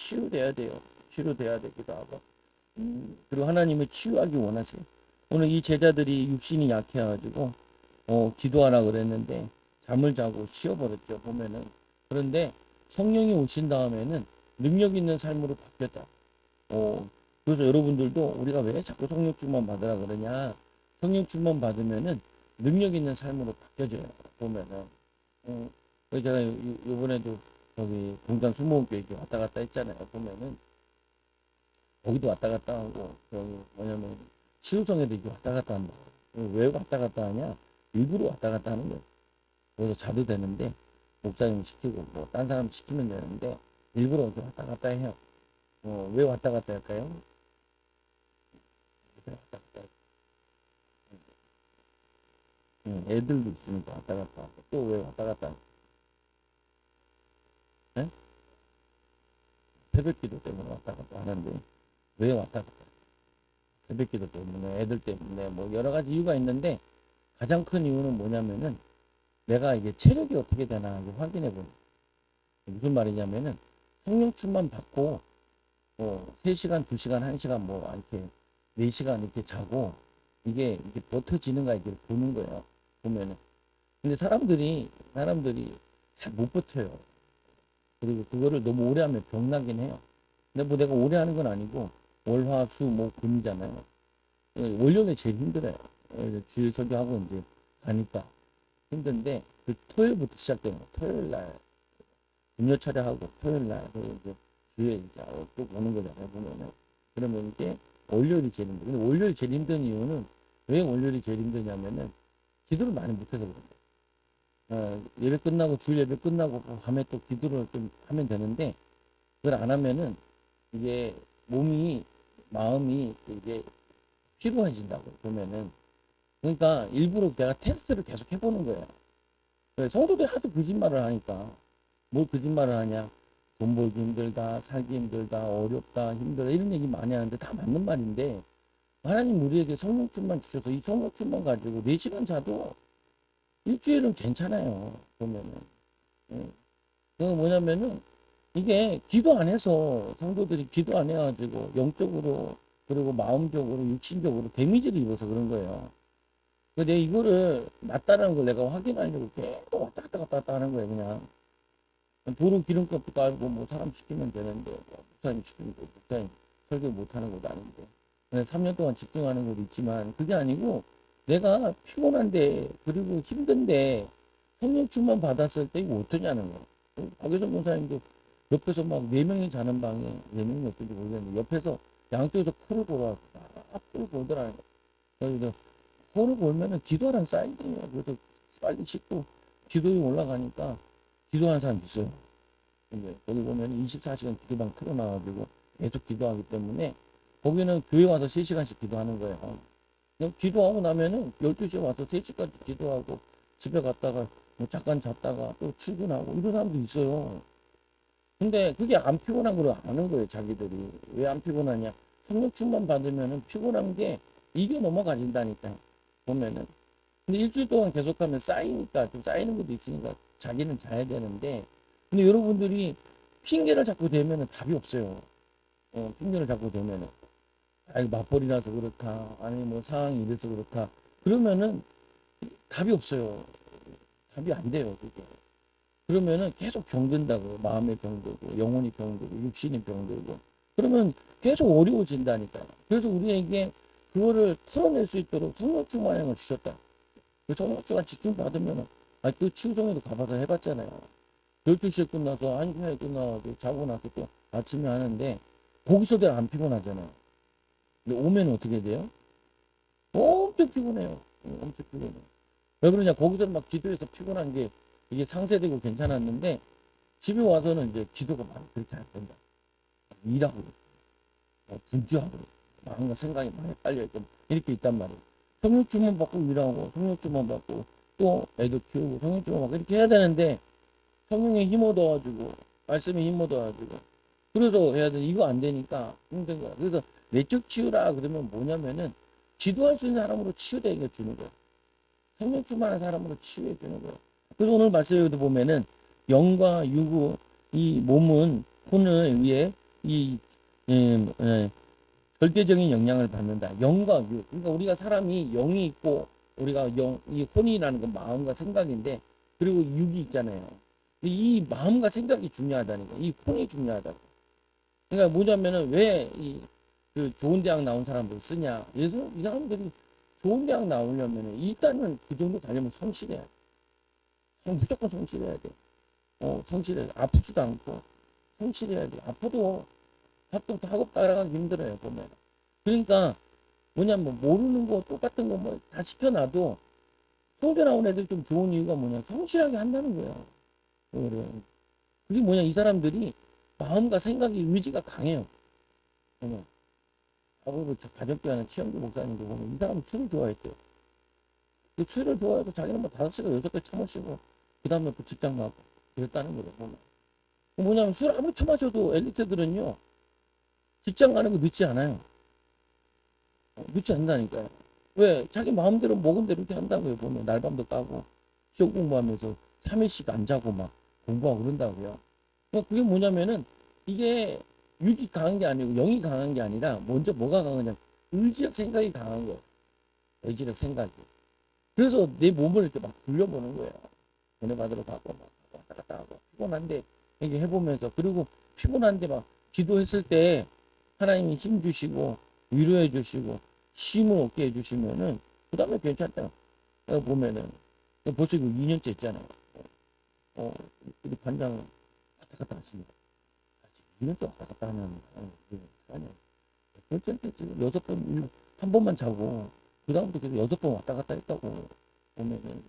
치유돼야 돼요. 치료돼야 되기도 하고. 그리고 하나님을 치유하기 원하세요. 오늘 이 제자들이 육신이 약해가지고 기도하라 그랬는데 잠을 자고 쉬어버렸죠. 보면은. 그런데 성령이 오신 다음에는 능력 있는 삶으로 바뀌었다. 그래서 여러분들도 우리가 왜 자꾸 성령 충만 받으라 그러냐? 성령 충만 받으면은 능력 있는 삶으로 바뀌어져요. 보면은. 그래서 제가 요번에도 저기 공단 수목교회 왔다 갔다 했잖아요. 보면은 거기도 왔다 갔다 하고 저기 뭐냐면 치유성에도 이렇게 왔다 갔다 한다. 왜 왔다 갔다 하냐? 일부러 왔다 갔다 하는 거예요. 그래서 자도 되는데 목사님 시키고 뭐 딴 사람 시키면 되는데 일부러 이렇게 왔다 갔다 해요. 왜 왔다 갔다 할까요? 왜 왔다 갔다 애들도 있으니까 왔다 갔다 하고 또 왜 왔다 갔다 하고 네? 새벽기도 때문에 왔다 갔다 하는데 왜 왔다 갔다 새벽기도 때문에 애들 때문에 뭐 여러 가지 이유가 있는데 가장 큰 이유는 뭐냐면은 내가 이게 체력이 어떻게 되나 확인해 보는 무슨 말이냐면은 성령충만 받고 3시간, 2시간, 1시간 뭐 이렇게 4시간 이렇게 자고 이게 버텨지는가 이렇게 보는 거예요. 보면은. 근데 사람들이 잘 못 버텨요. 그리고 그거를 너무 오래 하면 병나긴 해요. 근데 뭐 내가 오래 하는 건 아니고 월, 화, 수, 목, 금이잖아요. 월요일에 제일 힘들어요. 주일 설교하고 이제 가니까 힘든데 그 토요일부터 시작되는 거예요. 토요일 날 금요 차례하고 토요일 날 이제 주에 이제 쭉 오는 거잖아요. 보면은 그러면 이게 월요일이 제일 힘들어요. 근데 월요일이 제일 힘든 이유는 왜 월요일이 제일 힘드냐면은 기도를 많이 못해서 그래요. 예배 끝나고 주일 예배 끝나고 밤에 또 기도를 좀 하면 되는데 그걸 안 하면은 이게 몸이 마음이 이게 피로해진다고 보면은 그러니까 일부러 내가 테스트를 계속 해보는 거예요. 성도들이 하도 거짓말을 하니까 뭘 거짓말을 하냐 돈 벌기 힘들다 살기 힘들다 어렵다 힘들다 이런 얘기 많이 하는데 다 맞는 말인데 하나님 우리에게 성령충만 주셔서 이 성령충만 가지고 4시간 자도 일주일은 괜찮아요 보면은 그 뭐냐면은 이게 기도 안 해서 성도들이 기도 안 해가지고 영적으로 그리고 마음적으로 육신적으로 데미지를 입어서 그런 거예요. 근데 이거를 맞다라는 걸 내가 확인하려고 계속 왔다 갔다 갔다 갔다 하는 거예요 그냥. 도로 기름값도 깔고 뭐 사람 시키면 되는데 뭐 목사님 시키면 목사님 설교 못하는 것도 아닌데 3년 동안 집중하는 것도 있지만 그게 아니고 내가 피곤한데 그리고 힘든데 성령충만 받았을 때 이거 어떠냐는 거예요. 박유선 목사님도 옆에서 막 4명이 자는 방에 4명이 어떤지 모르겠는데 옆에서 양쪽에서 코를 골아 코를 골더라는 거예요. 그래서 코를 골면은 기도하라는 사인이에요. 그래서 빨리 씻고 기도에 올라가니까 기도하는 사람 있어요. 근데 거기 보면 24시간 기도방 틀어놔가지고 계속 기도하기 때문에 거기는 교회 와서 3시간씩 기도하는 거예요. 그냥 기도하고 나면은 12시에 와서 3시까지 기도하고 집에 갔다가 뭐 잠깐 잤다가 또 출근하고 이런 사람도 있어요. 근데 그게 안 피곤한 걸 아는 거예요, 자기들이. 왜 안 피곤하냐? 성령 충만 받으면은 피곤한 게 이겨 넘어가진다니까. 보면은. 근데 일주일 동안 계속하면 쌓이니까 좀 쌓이는 것도 있으니까 자기는 자야 되는데 근데 여러분들이 핑계를 자꾸 대면은 답이 없어요. 핑계를 자꾸 대면은 아니 맞벌이라서 그렇다 아니 뭐 상황이 이래서 그렇다 그러면은 답이 없어요. 답이 안 돼요 그게. 그러면은 계속 병든다고 마음의 병들고 영혼이 병들고 육신이 병들고 그러면 계속 어려워진다니까요. 그래서 우리에게 그거를 풀어낼 수 있도록 성령충 만행을 주셨다. 그 성령충만 집중 받으면은 또 치유성에도 가봐서 해봤잖아요. 12시에 끝나서 1시에 끝나서 자고 나서 또 아침에 하는데 거기서도 안 피곤하잖아요. 근데 오면 어떻게 돼요? 엄청 피곤해요. 엄청 피곤해요. 왜 그러냐? 거기서 막 기도해서 피곤한 게 이게 상쇄되고 괜찮았는데 집에 와서는 이제 기도가 막 그렇게 안 된다. 일하고 분주하고 마음과 생각이 많이 깔려있고 이렇게 있단 말이에요. 성령주만 받고 일하고 성령주만 받고 또 애도 키우고 성령주만 받고 이렇게 해야 되는데 성령에 힘 얻어가지고 말씀에 힘 얻어가지고 그래서 해야 돼. 이거 안 되니까 힘든 거야. 그래서 내적 치유라 그러면 뭐냐면은 기도할 수 있는 사람으로 치유되게 주는 거야. 성령 충만한 사람으로 치유해 주는 거예요. 그래서 오늘 말씀에도 보면은 영과 육의 이 몸은 혼을 위해 이 절대적인 영향을 받는다. 영과 유. 그러니까 우리가 사람이 영이 있고 우리가 이 혼이라는 건 마음과 생각인데 그리고 육이 있잖아요. 이 마음과 생각이 중요하다니까. 이 혼이 중요하다고. 그러니까 뭐냐면은 왜 그 좋은 대학 나온 사람들 쓰냐. 그래서 이 사람들이 좋은 대학 나오려면은 일단은 그 정도 가려면 성실해야 돼. 무조건 성실해야 돼. 성실해. 아프지도 않고 성실해야 돼. 아파도 학업 따라가기 힘들어요, 보면. 그러니까 뭐냐면 모르는 거 똑같은 거 뭐 다 시켜놔도 서울대 나온 애들 좀 좋은 이유가 뭐냐 성실하게 한다는 거예요. 그래. 그게 뭐냐 이 사람들이 마음과 생각이 의지가 강해요. 보면 저 가정교회하는 최영주 목사님도 보면 이 사람은 술을 좋아했대요. 그 술을 좋아해서 자기는 뭐 5시간 6개 처마시고 그 다음에 또 직장 가고 그랬다는 거예요. 보면 뭐냐면 술 아무리 처마셔도 엘리트들은요 직장 가는 거 늦지 않아요. 늦지 않는다니까요. 왜? 자기 마음대로 먹은 대로 이렇게 한다고요. 보면 날밤도 까고 시험 공부하면서 3일씩 안 자고 막 공부하고 그런다고요. 그게 뭐냐면은 이게 육이 강한 게 아니고 영이 강한 게 아니라 먼저 뭐가 강하냐 의지력 생각이 강한 거예요. 의지력 생각이. 그래서 내 몸을 이렇게 막 굴려보는 거예요. 은혜 받으러 가고 막 왔다 갔다 하고 피곤한데 이게 해보면서 그리고 피곤한데 막 기도했을 때 하나님이 힘 주시고 위로해 주시고 힘을 얻게 해주시면은 그 다음에 괜찮다. 보면은 벌써 이거 2년째 있잖아요. 우리 반장 왔다 갔다 하십니다. 2년째 왔다 갔다 하면 아니요. 결정 때 지금 6번 한 번만 자고 그 다음부터 계속 6번 왔다 갔다 했다고 보면은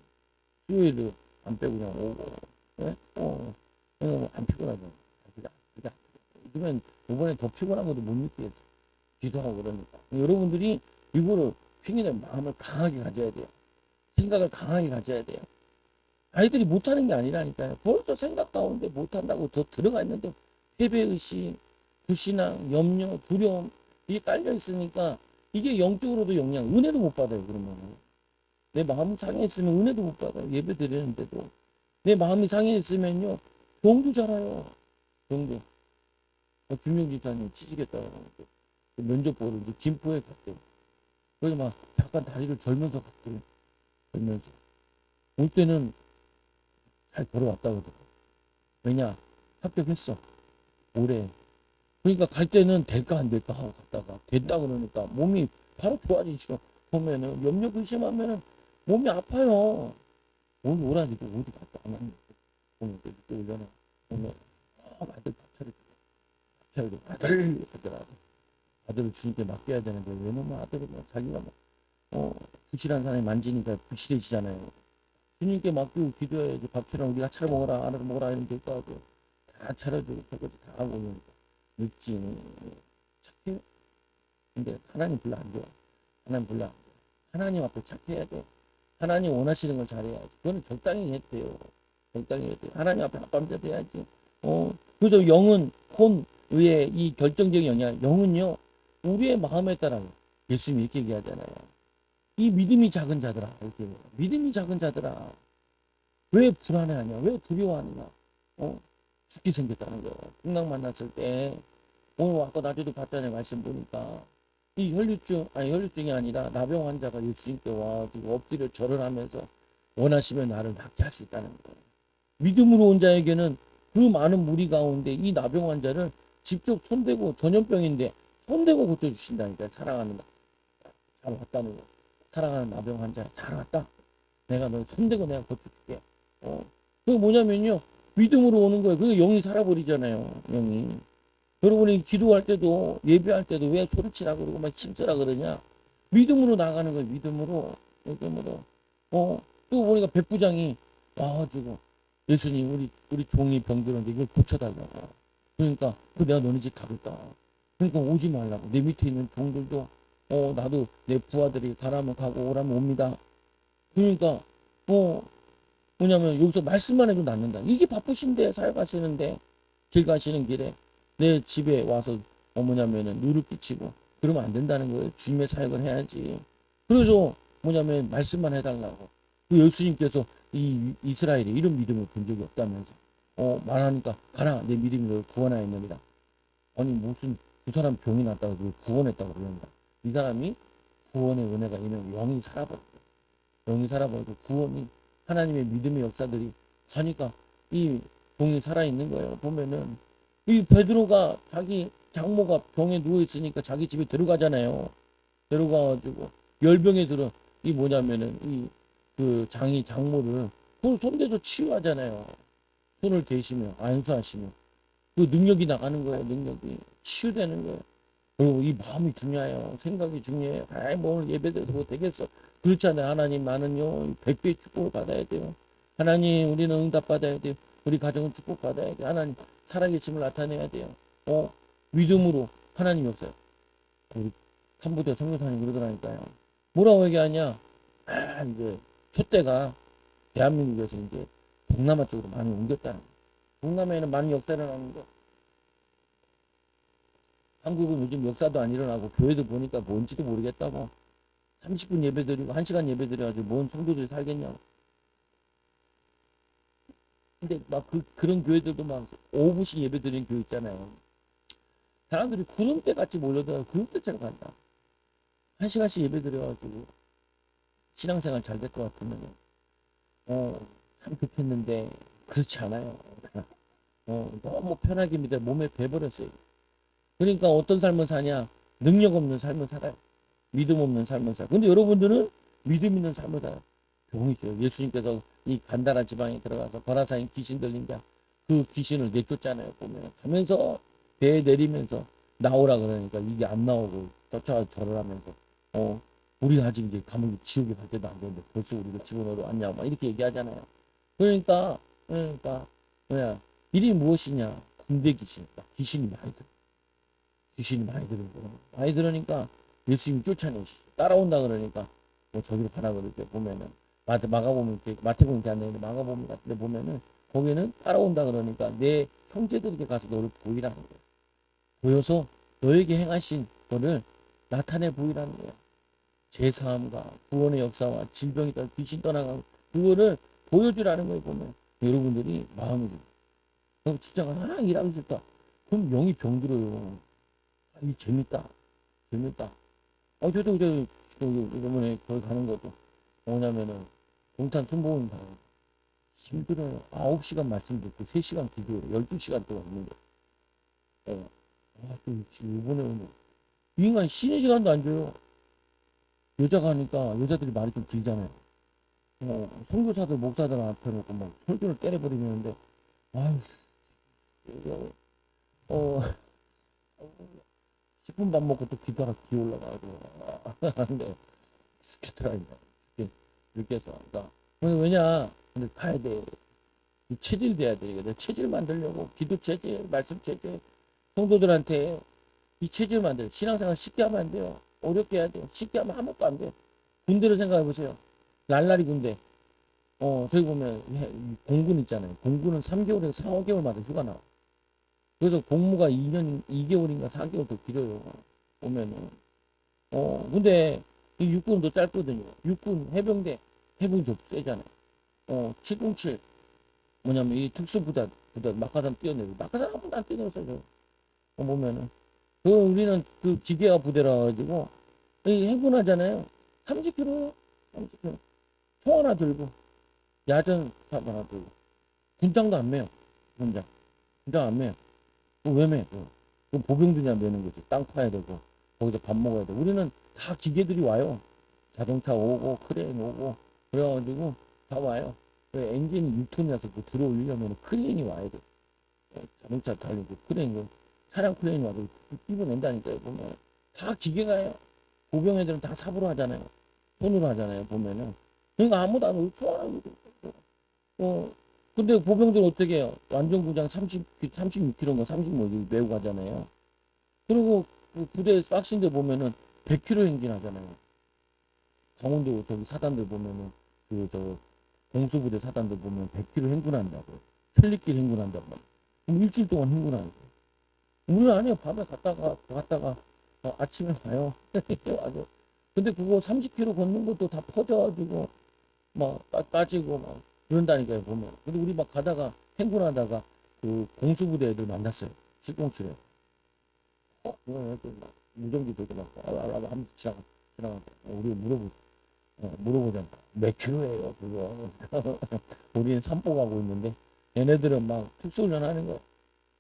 수요일을 안 빼고 그냥 오고 예? 안 피곤하죠. 그게 요즘엔 이번에 더 피곤한 것도 못 느끼겠어. 기도하고 그러니까 여러분들이 이거를 핑계대 마음을 강하게 가져야 돼요. 생각을 강하게 가져야 돼요. 아이들이 못하는 게 아니라니까요. 벌써 생각 가운데 못한다고 더 들어가 있는데 패배의식, 불신앙, 염려, 두려움 이게 깔려 있으니까 이게 영적으로도 영향, 은혜도 못 받아요. 그러면 내 마음이 상해 있으면 은혜도 못 받아요. 예배 드리는데도 내 마음이 상해 있으면요 병도 잘아요. 병도. 김용 지사님 치시겠다고 면접 보러 이제 김포에 갔대요. 그래서 막 약간 다리를 절면서 갔대요. 절면서. 올 때는 잘 걸어왔다 그러더라고. 왜냐? 합격했어. 올해. 그러니까 갈 때는 될까 안 될까 하고 갔다가 된다 그러니까 몸이 바로 좋아지죠. 보면은 염려 근심하면은 몸이 아파요. 오늘 오라니까 어디 갔다 안 왔는데. 오늘 또 올려놔. 오늘 아들 밥 차려주고. 밥 차려주고. 아들을 주님께 맡겨야 되는데 왜냐면 아들은 뭐 자기가 부실한 사람이 만지니까 부실해지잖아요. 주님께 맡기고 기도해야지. 밥 차려 우리가 차려 먹어라 알아서 먹어라 이러면 될 거 하고 다 차려주고 저것도 다 하고 그러니까 늙지 착해. 근데 하나님 별로 안 좋아. 하나님 별로 안 좋아. 하나님 앞에 착해야 돼. 하나님 원하시는 걸 잘해야지. 그거는 적당히 해도 돼요. 적당히 해도 돼요. 하나님 앞에 합감자 돼야지. 그래서 영은 혼 위에 이 결정적인 영향 영은요 우리의 마음에 따라 예수님이 이렇게 얘기하잖아요. 이 믿음이 작은 자들아 이렇게 믿음이 작은 자들아 왜 불안해하냐 왜 두려워하느냐 죽게 생겼다는 거예요. 풍랑 만났을 때 오늘 아까 낮에도 봤잖아요. 말씀 보니까 이 혈류증이 아니라 나병 환자가 예수님께 와가지고 엎드려 절을 하면서 원하시면 나를 낫게 할 수 있다는 거예요. 믿음으로 온 자에게는 그 많은 무리 가운데 이 나병 환자를 직접 손대고 전염병인데 손대고 고쳐주신다니까. 사랑하는 잘 왔다는 거. 사랑하는 나병 환자 잘 왔다. 내가 너 손대고 내가 고쳐줄게. 그게 뭐냐면요 믿음으로 오는 거예요. 그게 영이 살아버리잖아요. 영이. 여러분이 기도할 때도 예배할 때도 왜 소리치라 그러고 막 힘쓰라 그러냐? 믿음으로 나가는 거예요. 믿음으로. 또 보니까 백부장이 와가지고 예수님 우리 종이 병들었는데 이걸 고쳐달라고. 그러니까 내가 너네 집 가겠다. 그러니까 오지 말라고. 내 밑에 있는 종들도 나도 내 부하들이 가라면 가고 오라면 옵니다. 그러니까 뭐냐면 여기서 말씀만 해도 낫는다. 이게 바쁘신데 사역하시는데 길 가시는 길에 내 집에 와서 뭐냐면은 누를 끼치고 그러면 안 된다는 거예요. 주님의 사역을 해야지. 그래서 뭐냐면 말씀만 해달라고. 그 예수님께서 이 이스라엘이 이런 믿음을 본 적이 없다면서 말하니까 가라 내 믿음이 너를 구원하였느니라. 아니 무슨 그 사람 병이 났다고 그걸 구원했다고 그러는다. 이 사람이 구원의 은혜가 있는 영이 살아버렸어. 영이 살아버리고 구원이 하나님의 믿음의 역사들이 가니까 이 종이 살아있는 거예요. 보면은 이 베드로가 자기 장모가 병에 누워있으니까 자기 집에 데려가잖아요. 데려가가지고 열병에 들어 이 뭐냐면은 이 그 장모를 그 손대서 치유하잖아요. 손을 대시며 안수하시며 그 능력이 나가는 거예요. 능력이 치유되는 거예요. 그리고 이 마음이 중요해요. 생각이 중요해요. 아이 뭐 오늘 예배드려도 뭐 되겠어. 그렇잖아요. 하나님 나는요 100배의 축복을 받아야 돼요. 하나님 우리는 응답 받아야 돼요. 우리 가정은 축복 받아야 돼요. 하나님 살아계심을 나타내야 돼요. 믿음으로 하나님 역사요. 우리 캄보디아 선교사님 그러더라니까요. 뭐라고 얘기하냐? 이제 촛대가 대한민국에서 이제 동남아 쪽으로 많이 옮겼다는 거예요. 동남아에는 많은 역사를 일어나는데 한국은 요즘 역사도 안 일어나고 교회도 보니까 뭔지도 모르겠다고 30분 예배드리고 1시간 예배드려가지고 뭔 성도들이 살겠냐고. 근데 막 그런 교회들도 막 5분씩 예배드리는 교회 있잖아요. 사람들이 구름대 같이 몰려들어 구름대처럼 간다. 1시간씩 예배드려가지고 신앙생활 잘 될 것 같으면 참 좋겠는데 그렇지 않아요. 너무 편하게 믿어 몸에 배버렸어요. 그러니까 어떤 삶을 사냐? 능력 없는 삶을 살아요. 믿음 없는 삶을 살아요. 근데 여러분들은 믿음 있는 삶을 살아요. 병이죠. 예수님께서 이 간다라 지방에 들어가서 거라사인 귀신 들린 자, 그 귀신을 내쫓잖아요. 보면 가면서 배에 내리면서 나오라 그러니까 이게 안 나오고 쫓아와 절을 하면서 우리 아직 이제 감옥 지옥에 갈 때도 안 되는데 벌써 우리가 집어넣으러 왔냐고 막 이렇게 얘기하잖아요. 그러니까 뭐야 일이 무엇이냐? 군대 귀신, 귀신이 많이 들어. 귀신이 많이 들은 거예요. 많이 들으니까 예수님이 쫓아내시죠. 따라온다 그러니까 뭐 저기로 가라 그러죠. 보면은 마가복음 마태복음 이렇게 안 되는데 마가복음 같은데 보면은 거기는 따라온다 그러니까 내 형제들에게 가서 너를 보이라는 거예요. 보여서 너에게 행하신 거를 나타내 보이라는 거예요. 제사함과 구원의 역사와 질병이 떠나 귀신 떠나가고 그거를 보여주라는 거예요. 보면 여러분들이 마음이 진짜 일하기 싫다. 그럼 영이 병들어요. 이 재밌다. 재밌다. 이번에 거기 가는 것도 뭐냐면은 동탄 순복음 다 힘들어요. 9시간 말씀 듣고 3시간 기도해요. 12시간 동안 있는 거. 또 이번에 오늘 이 인간 쉬는 시간도 안 줘요. 여자가 하니까 여자들이 말이 좀 길잖아요. 선교사들 목사들 앞에 놓고 막 설교를 때려버리는데 아유 이거 어 10분 밥 먹고 또 기도하라 기 올라가고 근데 스케트라이다 이렇게 해서 그러니까 왜냐 근데 가야 돼. 이 체질 돼야 돼. 내 체질 만들려고 기도 체질, 말씀 체질, 성도들한테 이 체질 만들. 신앙생활 쉽게 하면 안 돼요. 어렵게 해야 돼요. 쉽게 하면 아무것도 안 돼요. 군대를 생각해 보세요. 날라리 군대. 저기 보면 공군 있잖아요. 공군은 3개월에서 4, 5개월마다 휴가 나와. 그래서 복무가 2년, 2개월인가 4개월 더 길어요. 보면은. 근데 이 육군도 짧거든요. 육군, 해병대, 해병이 더 세잖아요. 707 뭐냐면 이 특수부대 막가산 뛰어내고 막가산 한 번도 안 뛰어내렸어요. 보면은 우리는 그 기계화 부대라 가지고 해군하잖아요. 30km 30km 총 하나 들고 야전 삽 하나 들고 군장도 안 매요. 군장 안 매요. 왜 매? 그 보병들이나 매는 거지. 땅 파야 되고 거기서 밥 먹어야 돼. 우리는 다 기계들이 와요. 자동차 오고 크레인 오고 그래가지고 다 와요. 엔진이 6톤이라서 그 들어올리려면 크레인이 와야 돼. 자동차 달리고 크레인, 차량 크레인이 와서 입어낸다니까요. 보면 다 기계가요. 보병 애들은 다 삽으로 하잖아요. 손으로 하잖아요. 보면은. 그러니까 아무도 안 오고 좋아하고. 근데 보병들 어떻게 해요? 완전 구장 36km인가 30뭐 메고 가잖아요. 그리고 그 부대 빡신데 보면은 100km 행진하잖아요. 강원도 저기 사단들 보면은 공수부대 사단들 보면 100km 행군한다고. 천리길 행군한다고. 그럼 일주일 동안 행군하는 거예요. 우리는 안 해요. 밤에 갔다가 아침에 가요. 와서. 근데 그거 30km 걷는 것도 다 퍼져가지고 막 빠지고 막 그런다니까요. 보면. 근데 우리 막 가다가 행군하다가 그 공수부대 애들 만났어요. 707에. 그거 이렇게 막 무전기 들고 막 알아봐 하면서 지나가 우리 물어보잖아. 몇 킬로예요 그거. 우리는 산보 가고 있는데 얘네들은 막 특수훈련 하는 거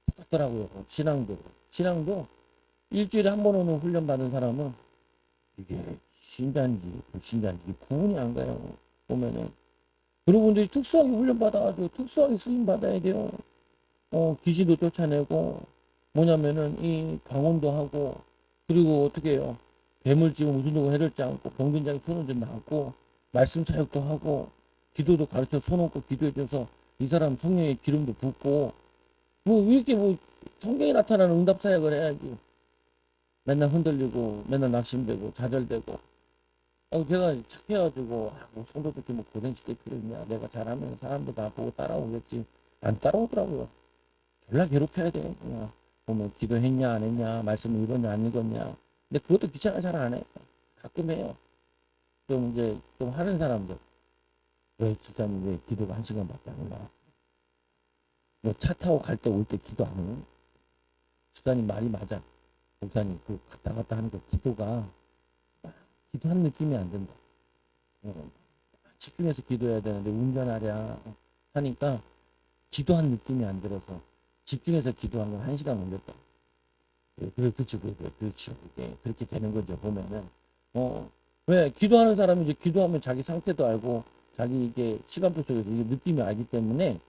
똑같더라고요. 신앙도 일주일에 한 번 오는 훈련 받은 사람은 이게 신자인지 불신자인지 구분이 안 가요. 보면은 여러분들이 특수하게 훈련 받아가지고 특수하게 쓰임 받아야 돼요. 귀신도 쫓아내고 뭐냐면은 이 방언도 하고 그리고 어떻게 해요? 뱀을 지금 무슨 놈을 해럴지 않고 병든장에 손을 좀 놨고 말씀 사역도 하고 기도도 가르쳐 손놓고 기도해줘서 이 사람 성령의 기름도 붓고 뭐 이렇게 뭐 성경에 나타나는 응답 사역을 해야지. 맨날 흔들리고 맨날 낙심되고 좌절되고 제가 착해가지고 뭐 성도들끼리 뭐 고생시킬 필요 있냐. 내가 잘하면 사람들 다 보고 따라오겠지. 안 따라오더라고요. 졸라 괴롭혀야 돼. 그냥 보면 기도했냐 안 했냐 말씀 읽었냐 안 읽었냐. 근데 그것도 귀찮아 잘 안 해. 가끔 해요. 좀 이제 좀 하는 사람들 왜 집사님 왜 기도가 1시간밖에 안 올라? 뭐차 타고 갈 때 올 때 기도 안 해요? 집사님 말이 맞아. 목사님 그 갔다 하는 거 기도가 기도한 느낌이 안 든다. 집중해서 기도해야 되는데 운전하랴 하니까 기도한 느낌이 안 들어서 집중해서 기도한 건 1시간 올렸다. 그렇죠. 그렇게 되는 거죠. 보면은 왜 기도하는 사람이 이제 기도하면 자기 상태도 알고 자기 이게 시간표 속에서 이게 느낌이 알기 때문에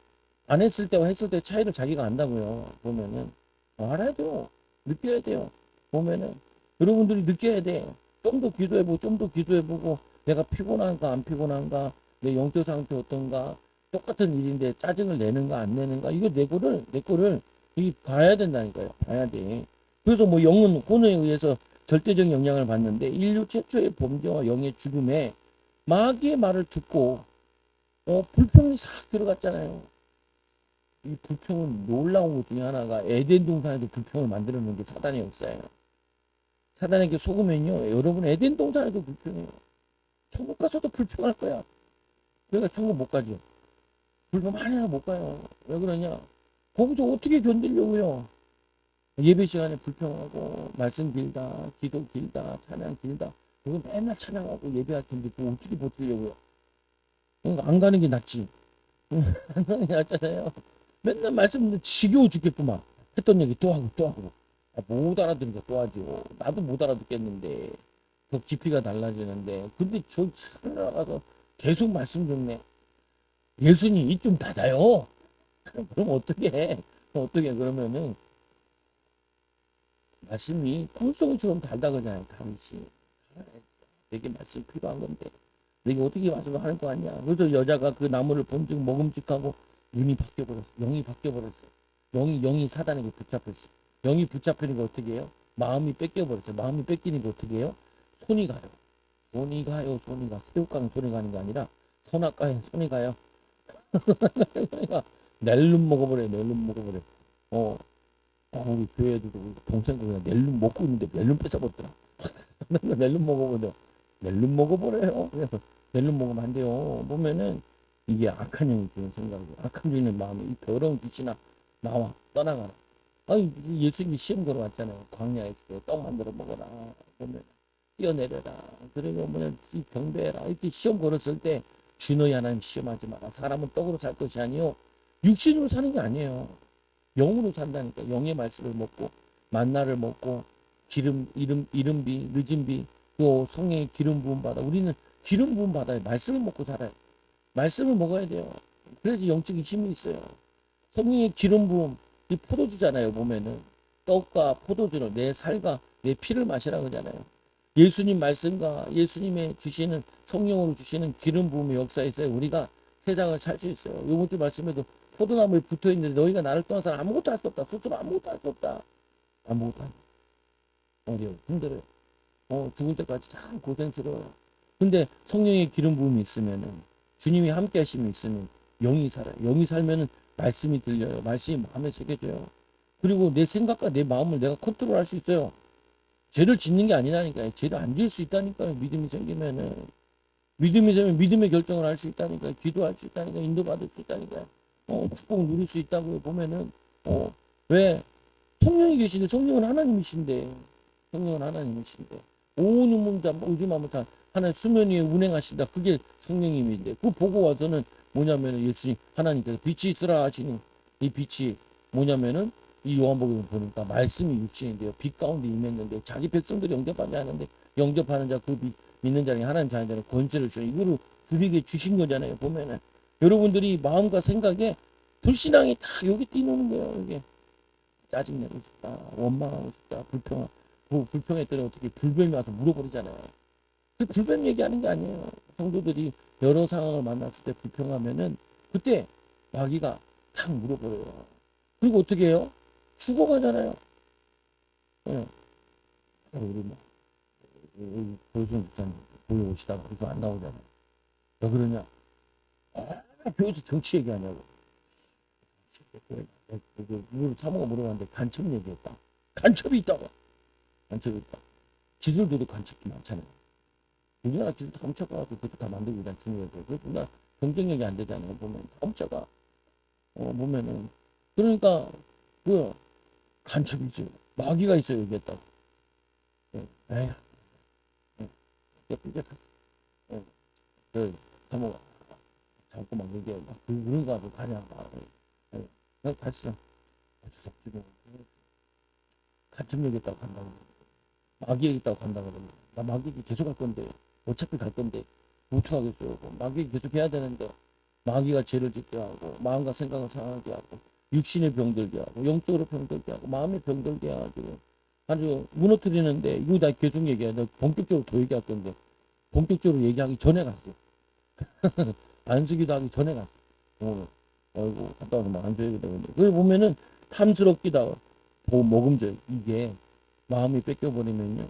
안 했을 때와 했을 때 차이를 자기가 안다고요. 보면은 알아야 돼요. 느껴야 돼요. 보면은 여러분들이 느껴야 돼요. 좀 더 기도해보고 좀 더 기도해보고 내가 피곤한가 안 피곤한가 내 영적 상태 어떤가 똑같은 일인데 짜증을 내는가 안 내는가 이거 내 거를 이 봐야 된다니까요. 봐야 돼. 그래서 뭐 영은 혼에 의해서 절대적 영향을 받는데 인류 최초의 범죄와 영의 죽음에 마귀의 말을 듣고 불평이 싹 들어갔잖아요. 이 불평은 놀라운 것 중에 하나가 에덴 동산에도 불평을 만들어 놓은 게 사단의 역사예요. 사단에게 속으면요 여러분 에덴 동산에도 불평해요. 천국 가서도 불평할 거야. 그러니까 천국 못 가죠. 불평 많이 해서 못 가요. 왜 그러냐? 거기서 어떻게 견디려고요? 예배 시간에 불평하고 말씀 길다, 기도 길다, 찬양 길다. 그거 맨날 찬양하고 예배할 텐데 그거 어떻게 버티려고요? 그러니까 안 가는 게 낫지. 안 가는 게 낫잖아요. 맨날 말씀 듣는데 지겨워 죽겠구만. 했던 얘기 또 하고 또 하고. 못 알아들으니까 또 하죠. 나도 못 알아듣겠는데 더 깊이가 달라지는데 근데 저 하늘나라 가서 계속 말씀 듣네. 예수님 입 좀 닫아요. 그럼 어떻게 해? 어떻게 그러면은 말씀이 꿀송이처럼 달다 그러잖아요. 당시 되게 말씀 필요한 건데 내가 어떻게 말씀을 하는 거 아니야. 그래서 여자가 그 나무를 본즉 먹음직하고 눈이 바뀌어버렸어. 영이 바뀌어버렸어. 영이 사단에게 붙잡혔어. 영이 붙잡히니까 어떻게 해요? 마음이 뺏겨버렸어요. 마음이 뺏기니까 어떻게 해요? 손이 가요. 손이 가요. 손이 가. 새우깡 손이 가는 게 아니라 선악과에 손이 가요. 그러니까 낼름 먹어버려요. 낼름 먹어버려. 우리 교회에도 동생도 그냥 낼름 먹고 있는데 낼름 뺏어버렸더라. 낼름 먹어버려. 낼름 먹어버려요. 그래서 낼름 먹으면 안 돼요. 보면은 이게 악한 영이 드는 생각이에요. 악한 주인의 마음이 이 더러운 빛이나 나와 떠나가라. 예수님이 시험 걸어왔잖아요. 광야에 떡 만들어 먹어라. 보면 뛰어내려라. 그리고 뭐냐 이 경배해라. 이렇게 시험 걸었을 때 주너희 하나님 시험하지 마라. 사람은 떡으로 살 것이 아니요 육신으로 사는 게 아니에요. 영으로 산다니까. 영의 말씀을 먹고 만나를 먹고 이른비 늦은 비 또 성령의 기름 부음 받아. 우리는 기름 부음 받아요. 말씀을 먹고 살아요. 말씀을 먹어야 돼요. 그래야지 영적인 힘이 있어요. 성령의 기름 부음 이 포도주잖아요. 보면은 떡과 포도주는 내 살과 내 피를 마시라 그러잖아요. 예수님 말씀과 예수님의 주시는 성령으로 주시는 기름 부음의 역사에 있어요. 우리가 세상을 살 수 있어요. 이번 주 말씀에도 포도나무에 붙어 있는데 너희가 나를 떠나서 아무것도 할 수 없다. 스스로 아무것도 할 수 없다. 아무것도 안 돼. 어려워. 힘들어요. 죽을 때까지 참 고생스러워요. 근데 성령의 기름 부음이 있으면은 주님이 함께 하심이 있으면 영이 살아요. 영이 살면은 말씀이 들려요. 말씀이 마음에 새겨져요. 그리고 내 생각과 내 마음을 내가 컨트롤할 수 있어요. 죄를 짓는 게 아니라니까요. 죄를 안 지을 수 있다니까요. 믿음이 생기면은. 믿음이 생기면 믿음의 결정을 할 수 있다니까요. 기도할 수 있다니까요. 인도받을 수 있다니까요. 축복을 누릴 수 있다고요. 보면은 왜 성령이 계시는데 성령은 하나님이신데 성령은 하나님이신데 온 우문자 우주만물자 하나님 수면 위에 운행하신다. 그게 성령님인데 그 보고 와서는 뭐냐면은 예수님 하나님께서 빛이 있으라 하시니 이 빛이 뭐냐면은 이 요한복음 보니까 말씀이 육신인데요. 빛 가운데 임했는데 자기 백성들이 영접하지 않는데 영접하는 자 그 믿는 자에게 하나님 자녀들은 권세를 주는 이거를 우리에게 주신 거잖아요. 보면은 여러분들이 마음과 생각에 불신앙이 다 여기 뛰노는 거예요. 이게 짜증내고 싶다, 원망하고 싶다, 불평했더니 어떻게 불뱀이 와서 물어버리잖아요. 그 불뱀 얘기하는 게 아니에요. 성도들이 여러 상황을 만났을 때 불평하면은 그때 마귀가 탁 물어버려요. 그리고 어떻게 해요? 죽어가잖아요. 예. 우리 뭐 고유선 집사님 교회 오시다가 그래서 안 나오잖아요. 왜 그러냐? 교회에서 정치 얘기하냐고. 이걸 사모가 물어봤는데 간첩 얘기했다. 간첩이 있다고. 간첩이 있다. 기술들도 간첩도 많잖아요. 우리나라 기술 다 훔쳐가지고 그것도 다 만들고 일단 중요해서 그래서 우리나라 경쟁력이 안 되잖아요. 보면 다 훔쳐가. 보면은 그러니까 그 간첩이 있어요. 마귀가 있어요. 얘기했다고. 에휴. 이제 그 사모가 자꾸 막 얘기해. 막 그런 거 하고 가냐. 내가 봤어. 주석지고 간첩 얘기했다고 간다고. 마귀 얘기했다고 간다고 그러면 나 마귀 계속 할 건데 어차피 갈 건데 어떡하겠어요. 마귀 계속 해야 되는데 마귀가 죄를 짓게 하고 마음과 생각을 상하게 하고 육신의 병들게 하고 영적으로 병들게 하고 마음의 병들게 해가지고 아주 무너뜨리는데 이거 다 계속 얘기해. 나 본격적으로 더 얘기할 건데 본격적으로 얘기하기 전에 갔어. 안수기도 하기 전에 갔어. 오늘 아이고 갔다 와서 막 안수기도 하는데 그걸 보면은 탐스럽기도 하고 먹음절 이게 마음이 뺏겨버리면요.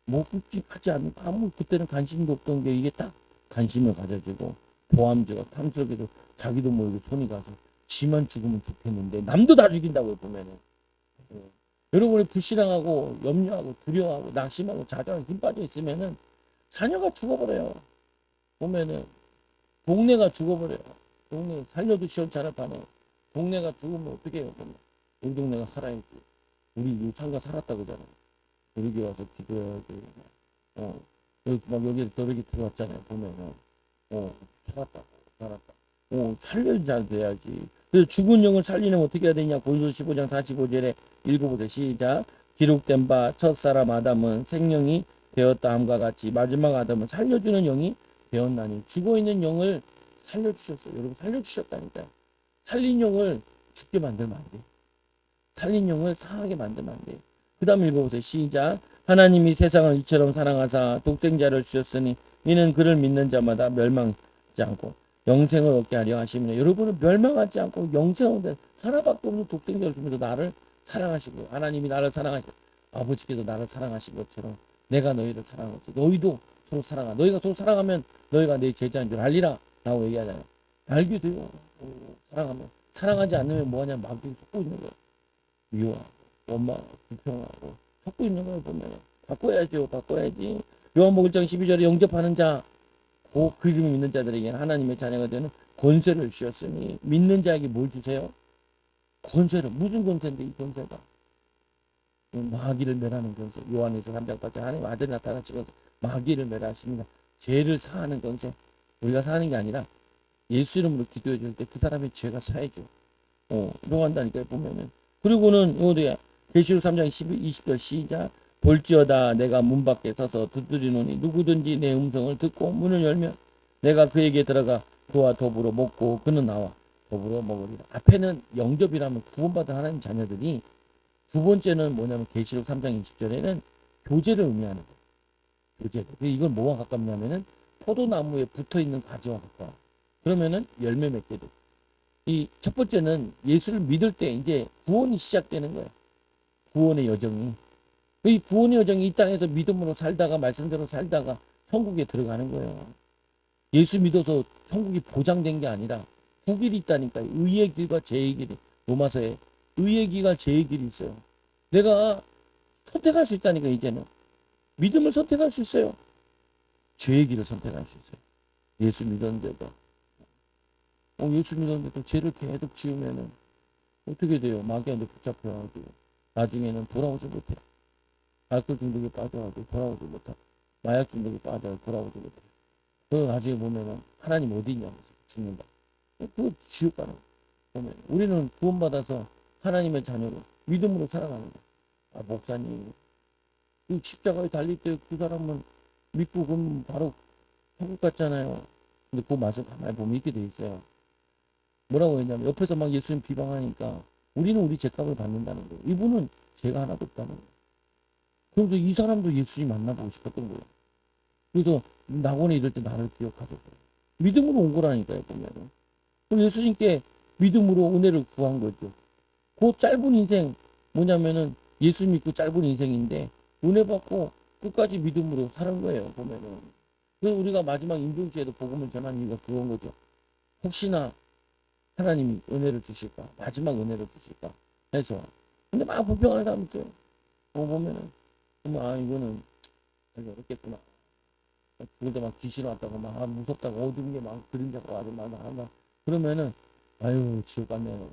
뭐 끔찍하지 않는 아무 그때는 관심도 없던 게 이게 딱 관심을 가져지고 보암지가 탐스럽게도 자기도 모르게 손이 가서 지만 죽으면 좋겠는데 남도 다 죽인다고요 보면은. 예. 여러분이 불신앙하고 염려하고 두려워하고 낙심하고 자존에 힘 빠져 있으면은 자녀가 죽어버려요. 보면은 동네가 죽어버려요. 동네 살려도 시원찮을 판에 동네가 죽으면 어떻게 해요? 보면. 우리 동네가 살아야지. 우리 상가 살았다 그러잖아요. 여기 와서 기도해야지. 여기 막 여기 더러기 들어왔잖아요. 보면은 살았다. 살려야 돼야지. 그래서 죽은 영을 살리려면 어떻게 해야 되냐? 고린도서 15장 45절에 읽어보세요. 시작. 기록된 바 첫사람 아담은 생명이 되었다 함과 같이 마지막 아담은 살려주는 영이 되었나니 죽어있는 영을 살려주셨어요. 여러분 살려주셨다니까요. 살린 영을 죽게 만들면 안 돼. 살린 영을 상하게 만들면 안 돼. 그 다음 읽어보세요. 시작. 하나님이 세상을 이처럼 사랑하사 독생자를 주셨으니 이는 그를 믿는 자마다 멸망하지 않고 영생을 얻게 하려 하심이니 여러분은 멸망하지 않고 영생을 얻는 하나밖에 없는 독생자를 주면서 나를 사랑하시고 하나님이 나를 사랑하시고 아버지께서 나를 사랑하신 것처럼 내가 너희를 사랑하고 너희도 서로 사랑하. 너희가 서로 사랑하면 너희가 내 제자인 줄 알리라 라고 얘기하잖아요. 알게 돼요. 사랑하면. 사랑하지 않으면 뭐하냐 마귀에 속고 있는 거예요. 미워하고 원망하고 불평하고 속고 있는 걸 보면 바꿔야죠. 바꿔야지. 요한복음 1장 12절에 영접하는 자, 그 이름을 믿는 자들에게 하나님의 자녀가 되는 권세를 주셨으니 믿는 자에게 뭘 주세요? 권세를. 무슨 권세인데 이 권세가? 마귀를 멸하는 권세. 요한에서 3장 8절 하나님 아들이 나타나시면서 마귀를 멸하십니다. 죄를 사하는 권세. 우리가 사는 게 아니라 예수 이름으로 기도해 줄 때 그 사람의 죄가 사해져. 이러고 한다니까 보면은. 그리고는 어디에 계시록 3장 20절 시작. 볼지어다 내가 문 밖에 서서 두드리노니 누구든지 내 음성을 듣고 문을 열면 내가 그에게 들어가 그와 더불어 먹고 그는 나와 더불어 먹으리라. 앞에는 영접이라면 구원받은 하나님 자녀들이 두 번째는 뭐냐면 계시록 3장 20절에는 교제를 의미하는 거예요. 교제를. 이건 뭐와 가깝냐면은 포도나무에 붙어있는 가지와 가까워. 그러면은 열매 맺게 돼. 이 첫 번째는 예수를 믿을 때 이제 구원이 시작되는 거예요. 구원의 여정이. 이 구원의 여정이 이 땅에서 믿음으로 살다가 말씀대로 살다가 천국에 들어가는 거예요. 예수 믿어서 천국이 보장된 게 아니라 구길이 있다니까요. 의의 길과 죄의 길이. 로마서에 의의 길과 죄의 길이 있어요. 내가 선택할 수 있다니까 이제는. 믿음을 선택할 수 있어요. 죄의 길을 선택할 수 있어요. 예수 믿었는데도. 예수 믿었는데도 죄를 계속 지으면은 어떻게 돼요? 마귀한테 붙잡혀가지고 나중에는 돌아오지 못해요. 알코올 중독에 빠져가지고 돌아오지 못하고, 마약 중독에 빠져서 돌아오지 못해. 그 나중에 보면은 하나님 어디 있냐고 죽는다. 그거 지옥 가는 거 보면 우리는 구원받아서 하나님의 자녀로 믿음으로 살아가는 거야. 아, 목사님, 그 십자가에 달릴 때 그 사람은 믿고 그럼 바로 천국 갔잖아요. 근데 그 맛을 가만히 보면 있게 돼 있어요. 뭐라고 했냐면 옆에서 막 예수님 비방하니까 우리는 우리 죄값을 받는다는 거예요. 이분은 죄가 하나도 없다는 거예요. 그래서 이 사람도 예수님 만나보고 싶었던 거예요. 그래서 낙원에 이럴 때 나를 기억하소서. 믿음으로 온 거라니까요, 보면은. 그럼 예수님께 믿음으로 은혜를 구한 거죠. 그 짧은 인생, 뭐냐면은 예수 믿고 짧은 인생인데 은혜 받고 끝까지 믿음으로 사는 거예요, 보면은. 그래서 우리가 마지막 임종시에도 복음을 전한 이유가 그건 거죠. 혹시나 하나님이 은혜를 주실까? 마지막 은혜를 주실까? 해서. 근데 막 불평하는 사람 있어요. 보면은, 아, 이거는 되게 어렵겠구나. 죽을 때 막 귀신 왔다고 막 무섭다고 어두운 게 막 그림자가 와서 막 한다. 그러면은 아유 지옥 갔네요.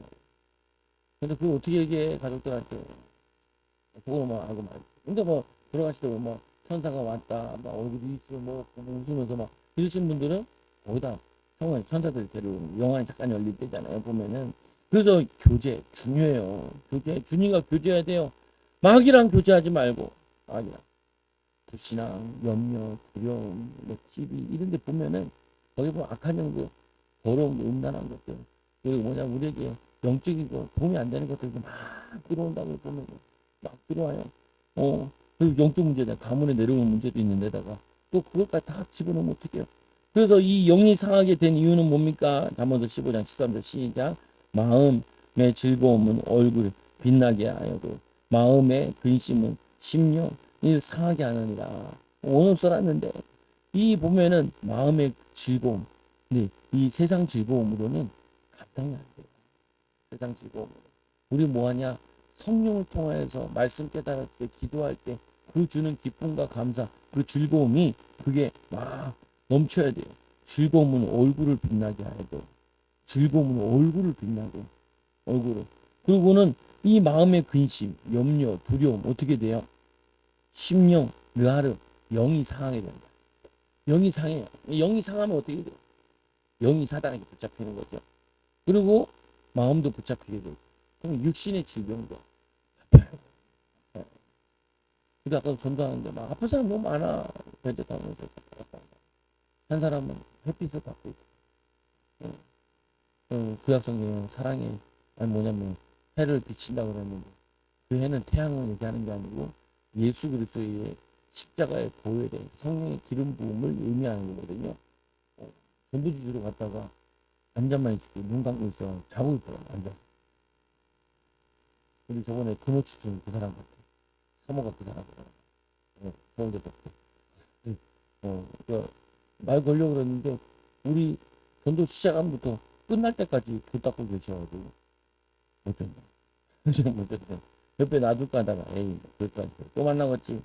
근데 그걸 어떻게 얘기해 가족들한테? 그걸 뭐 알고 말이지. 근데 뭐 돌아가실 때뭐 천사가 왔다, 막 얼굴이 있어 뭐 웃으면서 막 이러신 분들은 거기다 정말 천사들 데려오는 영화에 잠깐 열릴 때잖아요. 보면은 그래서 교제 중요해요. 교제 주님과 교제해야 돼요. 마귀랑 교제하지 말고 마귀랑. 불신앙, 염려, 두려움, 뭐 TV 이런 데 보면은 거기 보면 악한 영들, 더러운 음란한 것들 그리고 뭐냐 우리에게 영적인 거 도움이 안 되는 것들이 막 들어온다고 보면 막 들어와요. 그리고 영적 문제다 가문에 내려오는 문제도 있는데다가 또 그것까지 다 집어넣으면 어떡해요. 그래서 이 영이 상하게 된 이유는 뭡니까? 잠언서 15장 13절 시작. 마음의 즐거움은 얼굴 빛나게 하여도 마음의 근심은 심령 이 상하게 하느니라. 오늘 써놨는데 이 보면은 마음의 즐거움, 근데 이 세상 즐거움으로는 감당이 안 돼요. 세상 즐거움. 우리 뭐하냐? 성령을 통하여서 말씀 깨달을 때 기도할 때 그 주는 기쁨과 감사, 그 즐거움이 그게 막 넘쳐야 돼요. 즐거움은 얼굴을 빛나게 하여도 즐거움은 얼굴을 빛나게 얼굴을. 그리고는 이 마음의 근심, 염려, 두려움 어떻게 돼요? 심령, 르하르, 영이 상하게 된다. 영이 상해요. 영이 상하면 어떻게 돼요? 영이 사단에게 붙잡히는 거죠. 그리고 마음도 붙잡히게 되고. 그럼 육신의 질병도 아파요. 근데 아까 전도하는데 막 아픈 사람 너무 많아. 배제 타면서 한 사람은 햇빛을 받고 있고, 구약성경은 사랑에 아니 뭐냐면 해를 비친다 그러는데 그 해는 태양을 얘기하는 게 아니고 예수 그리스도의 십자가의 보혈에 성령의 기름 부음을 의미하는 거거든요. 전도지주로 갔다가 앉아만 있고 눈 감고 있어 자고 있더라고 앉아. 우리 저번에 근호치 준그 사람 같아. 사모가 그 사람 같아. 서울대 덕후. 말 걸려고 그랬는데 우리 전도 시작함부터 끝날 때까지 불 닦고 계셔가지고 못 잤네. 못 잤네. 옆에 놔둘까 하다가 에이 그럴까 또 만나겠지.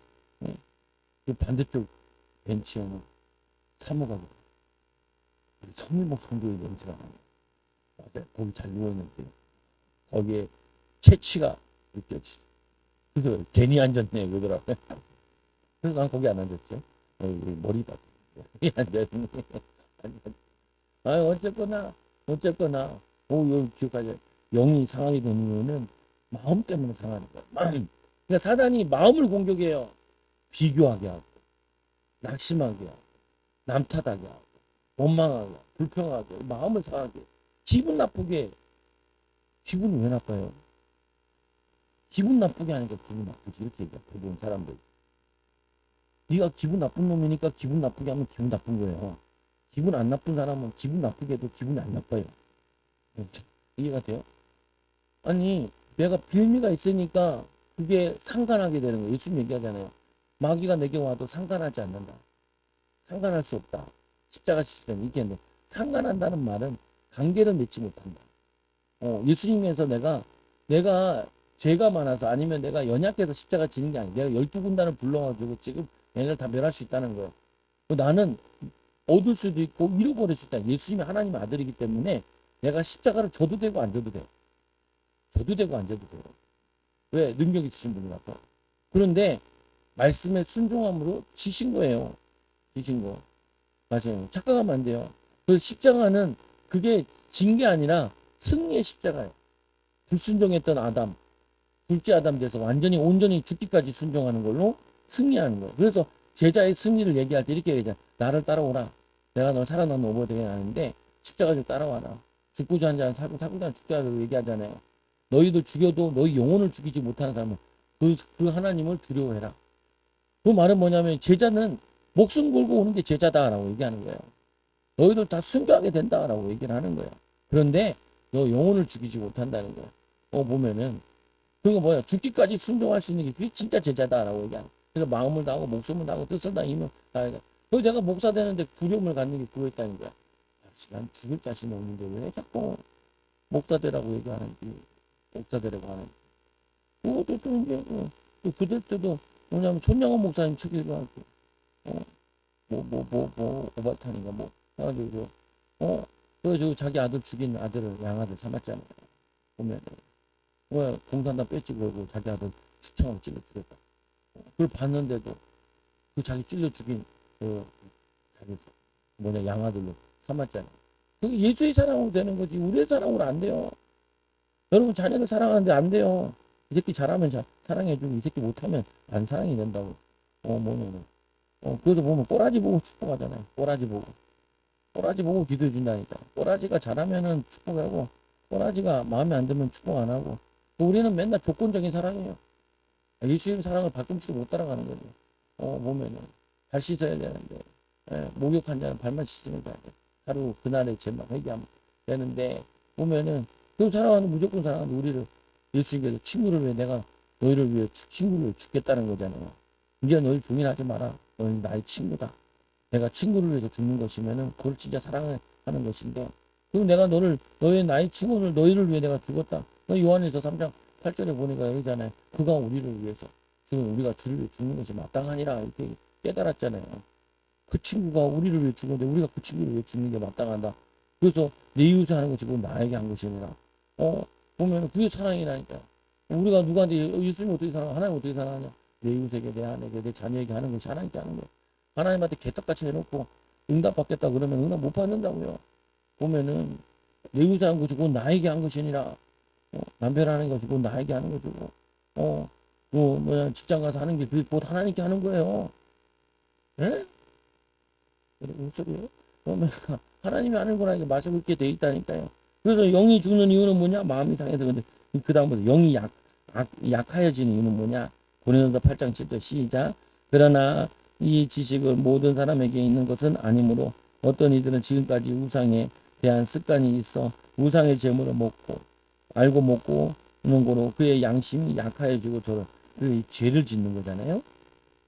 그 반대쪽 벤치에는 사모가 성일목 성도의 냄새가 나요. 맞아요. 거기 잘 누워있는데 거기에 채취가 느껴지죠. 그래서 괜히 앉았네 그러더라고요. 그래서 난 거기 안 앉았죠. 머리다. 거기 앉았네. 아 어쨌거나 여기 기억하죠. 영이 상하게 되는 이유는 마음 때문에 상하는 거야. 마음. 그러니까 사단이 마음을 공격해요. 비교하게 하고 낙심하게 하고 남 탓하게 하고 원망하게 하고 불평하게 마음을 상하게 기분 나쁘게. 기분이 왜 나빠요? 기분 나쁘게 하니까 기분 나쁘지 이렇게 얘기해 대부분 사람들. 네가 기분 나쁜 놈이니까 기분 나쁘게 하면 기분 나쁜 거예요. 기분 안 나쁜 사람은 기분 나쁘게 해도 기분이 안 나빠요. 이해가 돼요? 아니 내가 빌미가 있으니까 그게 상관하게 되는 거예요. 예수님 얘기하잖아요. 마귀가 내게 와도 상관하지 않는다. 상관할 수 없다. 십자가 시스템 이게 상관한다는 말은 관계를 맺지 못한다. 예수님에서 내가 죄가 많아서 아니면 내가 연약해서 십자가 지는 게 아니야. 내가 12군단을 불러가지고 지금 얘네를 다 멸할 수 있다는 거예요. 나는 얻을 수도 있고 잃어버릴 수 있다. 예수님이 하나님의 아들이기 때문에 내가 십자가를 져도 되고 안 져도 돼. 져도 되고 안 져도 돼요. 왜? 능력 있으신 분이라서. 그런데 말씀에 순종함으로 지신 거예요. 지신 거. 맞아요. 착각하면 안 돼요. 그 십자가는 그게 진 게 아니라 승리의 십자가예요. 불순종했던 아담, 둘째 아담 돼서 완전히 온전히 죽기까지 순종하는 걸로 승리하는 거예요. 그래서 제자의 승리를 얘기할 때 이렇게 얘기하잖아요. 나를 따라오라. 내가 널 살아난 오버되게 하는데 십자가 좀 따라와라. 죽고자 하는 자는 살고 살고자 하는 죽자라고 얘기하잖아요. 너희들 죽여도 너희 영혼을 죽이지 못하는 사람은 그 하나님을 두려워해라. 그 말은 뭐냐면 제자는 목숨 걸고 오는 게 제자다라고 얘기하는 거예요. 너희들 다 순교하게 된다라고 얘기를 하는 거예요. 그런데 너 영혼을 죽이지 못한다는 거예요. 보면은 그거 뭐야? 죽기까지 순종할 수 있는 게 그게 진짜 제자다라고 얘기하는. 그래서 마음을 다하고 목숨을 다하고 뜻을 다하면 다해야. 그 내가 목사 되는데 두려움을 갖는 게 그거였다는 거야. 난 죽을 자신이 없는데 왜 자꾸 목사 되라고 얘기하는지, 목사 되라고 하는지. 그것도 또 이제 또 그들 때도 뭐냐면 손양원 목사님 책 읽어가지고 오바탄인가 뭐 해가지고 그래가지고 자기 아들 죽인 아들을 양아들 삼았잖아요. 보면 왜 공산당 배지 걸고 자기 아들 축창으로 찔러 죽였다. 그걸 봤는데도 그 자기 찔러 죽인 그 자기 양아들로 삼았잖아요. 그게 예수의 사랑으로 되는 거지 우리의 사랑으로 안 돼요. 여러분 자녀를 사랑하는데 안 돼요. 이 새끼 잘하면 사랑해주고 이 새끼 못하면 안 사랑이 된다고. 뭐냐면 그래도 보면 꼬라지 보고 축복하잖아요. 꼬라지 보고 기도해 준다니까. 꼬라지가 잘하면은 축복하고 꼬라지가 마음에 안 들면 축복 안 하고. 우리는 맨날 조건적인 사랑이에요. 예수님 사랑을 발꿈치도 못 따라가는 거죠. 보면은 발 씻어야 되는데 목욕한 자는 발만 씻으면 돼야 돼. 하루 그날의 죄만 회개하면 되는데 보면은 그 사랑하는 무조건 사랑하는 우리를 예수님께서 친구를 위해 내가 너희를 위해 친구를 위해 죽겠다는 거잖아요. 이제 너희 종인하지 마라. 너희 나의 친구다. 내가 친구를 위해서 죽는 것이면은 그걸 진짜 사랑하는 것인데 그럼 내가 너의 나의 친구를 너희를 위해 내가 죽었다. 요한에서 3장 8절에 보니까 여기잖아요. 그가 우리를 위해서 지금 우리가 주를 위해 죽는 것이 마땅하니라 이렇게 깨달았잖아요. 그 친구가 우리를 위해 죽었는데 우리가 그 친구를 위해 죽는 게 마땅하다. 그래서 내 이웃에 하는 것이 곧 나에게 한 것이니라. 보면 그게 사랑이라니까. 우리가 누구한테 예수님 어떻게 사랑하냐? 하나님 어떻게 사랑하냐? 내 이웃에게, 내 아내에게, 내 자녀에게 하는 것이 하나님께 하는 거예요. 하나님한테 개떡같이 해놓고 응답 받겠다 그러면 응답 못 받는다고요. 보면은 내 이웃에 한 것이 곧 나에게 한 것이니라. 남편 하는 것이 곧 나에게 하는 것이고, 직장 가서 하는 게 그게 곧 하나님께 하는 거예요. 예? 무슨 소리예요? 그러면 하나님이 하는 거라니까 말씀 그렇게 돼 있다니까요. 그래서 영이 죽는 이유는 뭐냐? 마음이 상해서. 근데 그 다음부터 영이 약하여지는 이유는 뭐냐? 고린도서 8장 7절 시작. 그러나 이 지식을 모든 사람에게 있는 것은 아니므로 어떤 이들은 지금까지 우상에 대한 습관이 있어 우상의 제물을 알고 먹고 는 거로 그의 양심이 약하여지고 그 죄를 짓는 거잖아요.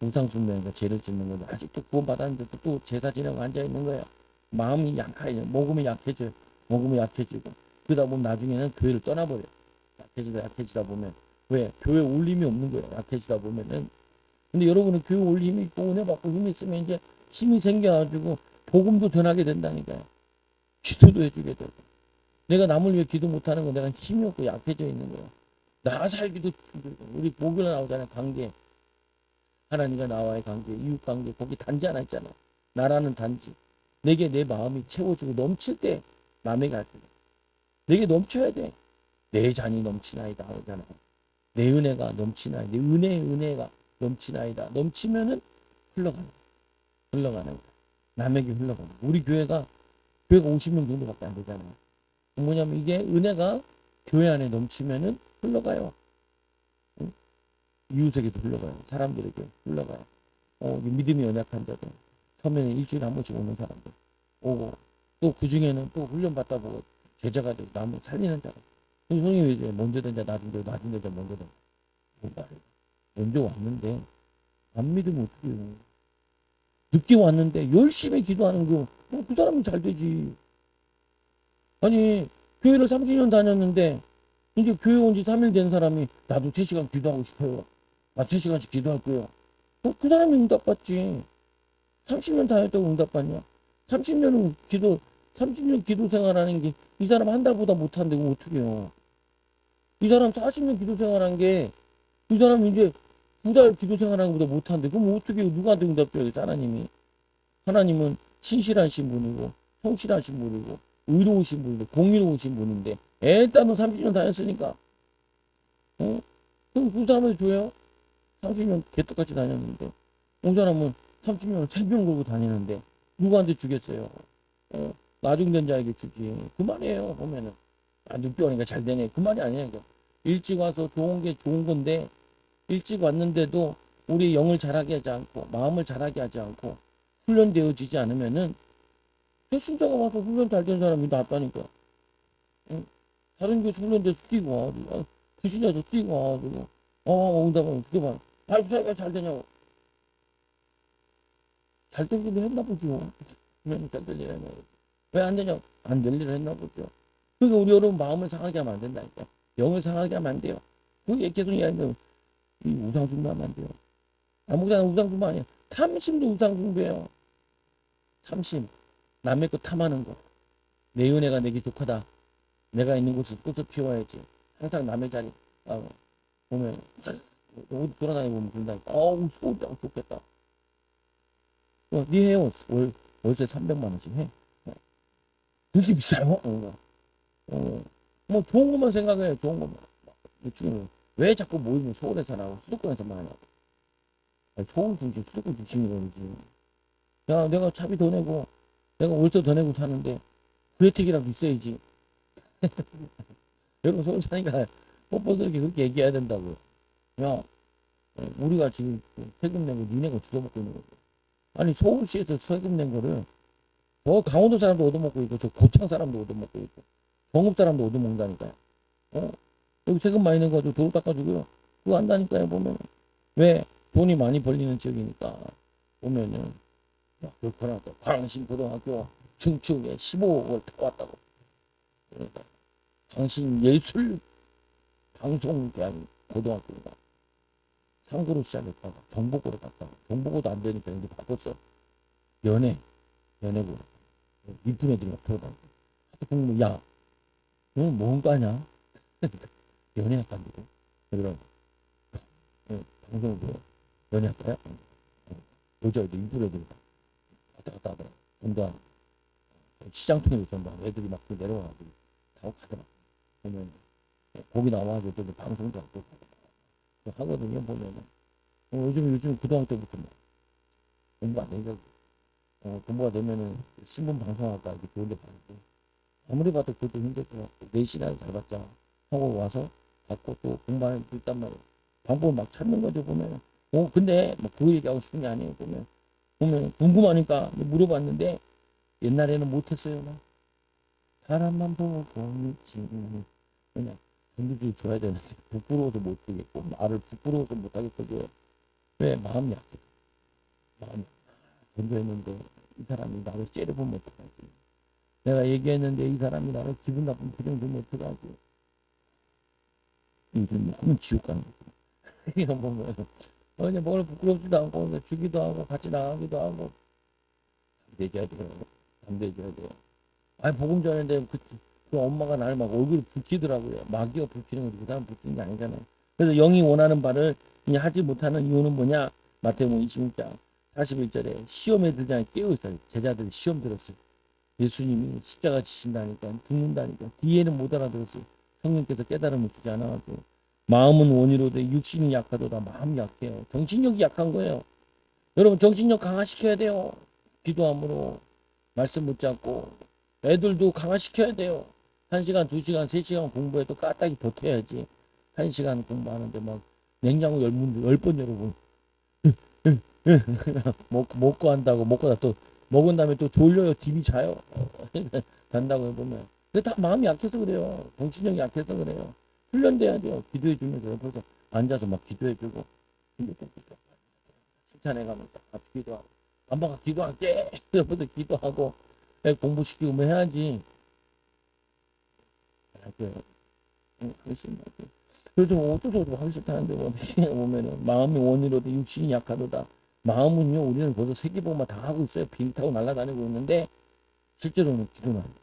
우상숭배니까 죄를 짓는 거죠. 아직도 구원받았는데 또 제사 지내고 앉아있는 거예요. 마음이 약해져. 먹으면 약해져요. 먹으면 약해지고. 그러다 보면 나중에는 교회를 떠나버려요. 약해지다 보면. 왜? 교회 올 힘이 없는 거예요. 약해지다 보면은. 근데 여러분은 교회 올 힘이 있고 은혜 받고 힘이 있으면 이제 힘이 생겨가지고 복음도 전하게 된다니까요. 기도도 해주게 되고. 내가 남을 위해 기도 못하는 건 내가 힘이 없고 약해져 있는 거예요. 나 살기도 힘들고. 우리 목요일에 나오잖아요. 관계. 하나님과 나와의 관계, 이웃 관계, 거기 단지 하나 있잖아요. 나라는 단지. 내게 내 마음이 채워주고 넘칠 때 남에게 할 때. 내게 넘쳐야 돼. 내 잔이 넘치나이다 그러잖아요. 내 은혜가 넘치나이다. 내 은혜가 넘치나이다. 넘치면은 흘러가는 거야. 남에게 흘러가는 거야. 우리 교회가 50명 정도밖에 안 되잖아요. 뭐냐면 이게 은혜가 교회 안에 넘치면은 흘러가요. 이웃에게도 흘러가요. 사람들에게 흘러가요. 믿음이 연약한 자들. 처음에는 일주일에 한 번씩 오는 사람들. 오고, 또 그 중에는 또 훈련받다 보고 제자가 되고 남을 살리는 자가. 성령이 이제 먼저 된 자, 낮은 자, 먼저 된 자. 먼저 왔는데, 안 믿으면 어떻게 해요? 늦게 왔는데, 열심히 기도하는 거, 그 사람은 잘 되지. 아니, 교회를 30년 다녔는데, 이제 교회 온 지 3일 된 사람이, 나도 3시간 기도하고 싶어요. 나 3시간씩 기도할 거예요. 그 사람이 응답받지. 30년 다녔다고 응답받냐? 30년 기도 생활하는 게 이 사람 한 달보다 못한데 그럼 어떡해요? 이 사람 40년 기도 생활한 게 이 사람 이제 2달 기도 생활하는 것보다 못한데 그럼 어떻게 누구한테 응답 줘야겠어 하나님이. 하나님은 신실하신 분이고 성실하신 분이고 의로우신 분이고 공의로우신 분인데 일단 너 30년 다녔으니까 그럼 그 사람한테 줘요? 30년 개떡같이 다녔는데 그 사람은 30년을 생명 걸고 다니는데 누구한테 주겠어요? 나중된 자에게 주지. 그 말이에요. 보면은 늦게 오니까 잘 되네. 그 말이 아니에요. 일찍 와서 좋은 게 좋은 건데 일찍 왔는데도 우리 영을 자라게 하지 않고 마음을 자라게 하지 않고 훈련되어지지 않으면은 배신자가 와서 훈련 잘 된 사람이 낫다니까. 다른 교수 훈련돼서 뛰고 와가지고 배신자도 뛰고 와가지고 응답하면 그게 봐. 발표가 잘 되냐고. 잘 될 일을 했나 보죠. 분명히 잘 될 일을 했나 보죠. 왜 안 되냐고. 안 될 일을 했나 보죠. 그러니까 우리 여러분 마음을 상하게 하면 안 된다니까. 영을 상하게 하면 안 돼요. 그게 계속 이야기하면 이 우상숭배하면 안 돼요. 아무거나 우상숭배 아니에요. 탐심도 우상숭배예요. 탐심. 남의 거 탐하는 거. 내 은혜가 내게 족하다. 내가 있는 곳을 꽃을 피워야지. 항상 남의 자리 보면 어디 돌아다니고 보면 그런다니까. 소장 좋겠다. 네 해요. 월세 300만 원씩 해. 그렇게 비싸요? 뭐 좋은 것만 생각해. 좋은 것만. 지금 왜 자꾸 모이면 서울에서 나고 수도권에서만 하냐고. 서울 중심, 수도권 중심이라지. 야, 내가 차비 더 내고, 내가 월세 더 내고 사는데 그 혜택이라도 있어야지. 여러분 서울 사니까 뻔뻔스럽게 그렇게 얘기해야 된다고. 야, 우리가 지금 세금 내고 니네가 주워먹고 있는 거고. 아니 서울시에서 세금 낸 거를 저 강원도 사람도 얻어먹고 있고 저 고창 사람도 얻어먹고 있고 경북 사람도 얻어먹는다니까요. 여기 세금 많이 내고 가지고 도로 닦아주고요. 그거 한다니까요. 보면 왜 돈이 많이 벌리는 지역이니까 보면은 그렇구나. 광신고등학교 증축에 15억을 타왔다고. 그러니까 광신예술 방송대학 고등학교가 상고로 시작했다가 경복고로 갔다가 경복고도 안 되니까 이제 바꿨어. 연예고 이쁜 애들이 막 들어다니고 공부 야 너는 뭔가냐 연예학과인데 그런 방송도 연예학과야 여자애들 이쁜 애들이 왔다 갔다 하더라. 전두환 시장 통해서 전두환 애들이 막 내려와가지고 다 가더라. 보면 거기 나와가지고 또 방송도 하고 하거든요. 보면은 요즘 고등학교 때부터 뭐 공부 안 되니까 공부가 되면은 신문 방송학과 이렇게 좋은데 가고 아무리 봐도 그것도 힘들 것 같고 4시나 잘 받자 하고 와서 받고 또 공부하는 또 있단 말이에요. 방법을 막 찾는 거죠. 보면 근데 뭐 그 얘기하고 싶은 게 아니에요. 보면 궁금하니까 물어봤는데 옛날에는 못했어요. 나 사람만 보고 있지. 그냥 전도지 줘야 되는데 부끄러워서 못 주겠고 나를 부끄러워서 못 하겠거든요. 왜 마음이 약해. 마음이 전도했는데 이 사람이 나를 째려보면 어떡하지. 내가 얘기했는데 이 사람이 나를 기분 나쁜 표정 주면 어떡하지. 요즘 너무 지옥 가는 거죠. 이거 보면 그냥 뭘 부끄럽지도 않고 주기도 하고 같이 나가기도 하고 담대해줘야 돼요. 담대해줘야 돼요. 아니 복음 전했는데 그 엄마가 나를 막 얼굴이 붉히더라고요. 마귀가 붉히는 거지 그 사람 붉히는 게 아니잖아요. 그래서 영이 원하는 바를 하지 못하는 이유는 뭐냐? 마태복음 26장 41절에 시험에 들지 않게 깨어있어요. 제자들이 시험 들었어요. 예수님이 십자가 지신다니까 죽는다니까 뒤에는 못 알아들었어요. 성령께서 깨달음을 주지 않아가지고 마음은 원이로되 육신이 약하도다. 마음이 약해요. 정신력이 약한 거예요. 여러분 정신력 강화시켜야 돼요. 기도함으로 말씀 붙잡고 애들도 강화시켜야 돼요. 1시간, 2시간, 3시간 공부해도 까딱이 버텨야지. 1시간 공부하는데 막 냉장고 열번 열어보고 먹고 한다고 먹고 또 먹은 다음에 또 졸려요. TV 자요. 잔다고 해보면. 근데 다 마음이 약해서 그래요. 정신력이 약해서 그래요. 훈련돼야 돼요. 기도해주면서 옆에서 앉아서 막 기도해주고 칭찬해가면서 같이 기도하고 엄마가 기도할게. 옆에서 기도하고 공부시키고 뭐 해야지. 하기 싫다. 그래서 어쩔 수 없이 하기 싫다는데 보면은 마음이 원이로도 육신이 약하도다. 마음은요 우리는 벌써 세계복만 다 하고 있어요. 비행 타고 날아다니고 있는데 실제로는 기도는 안 돼요.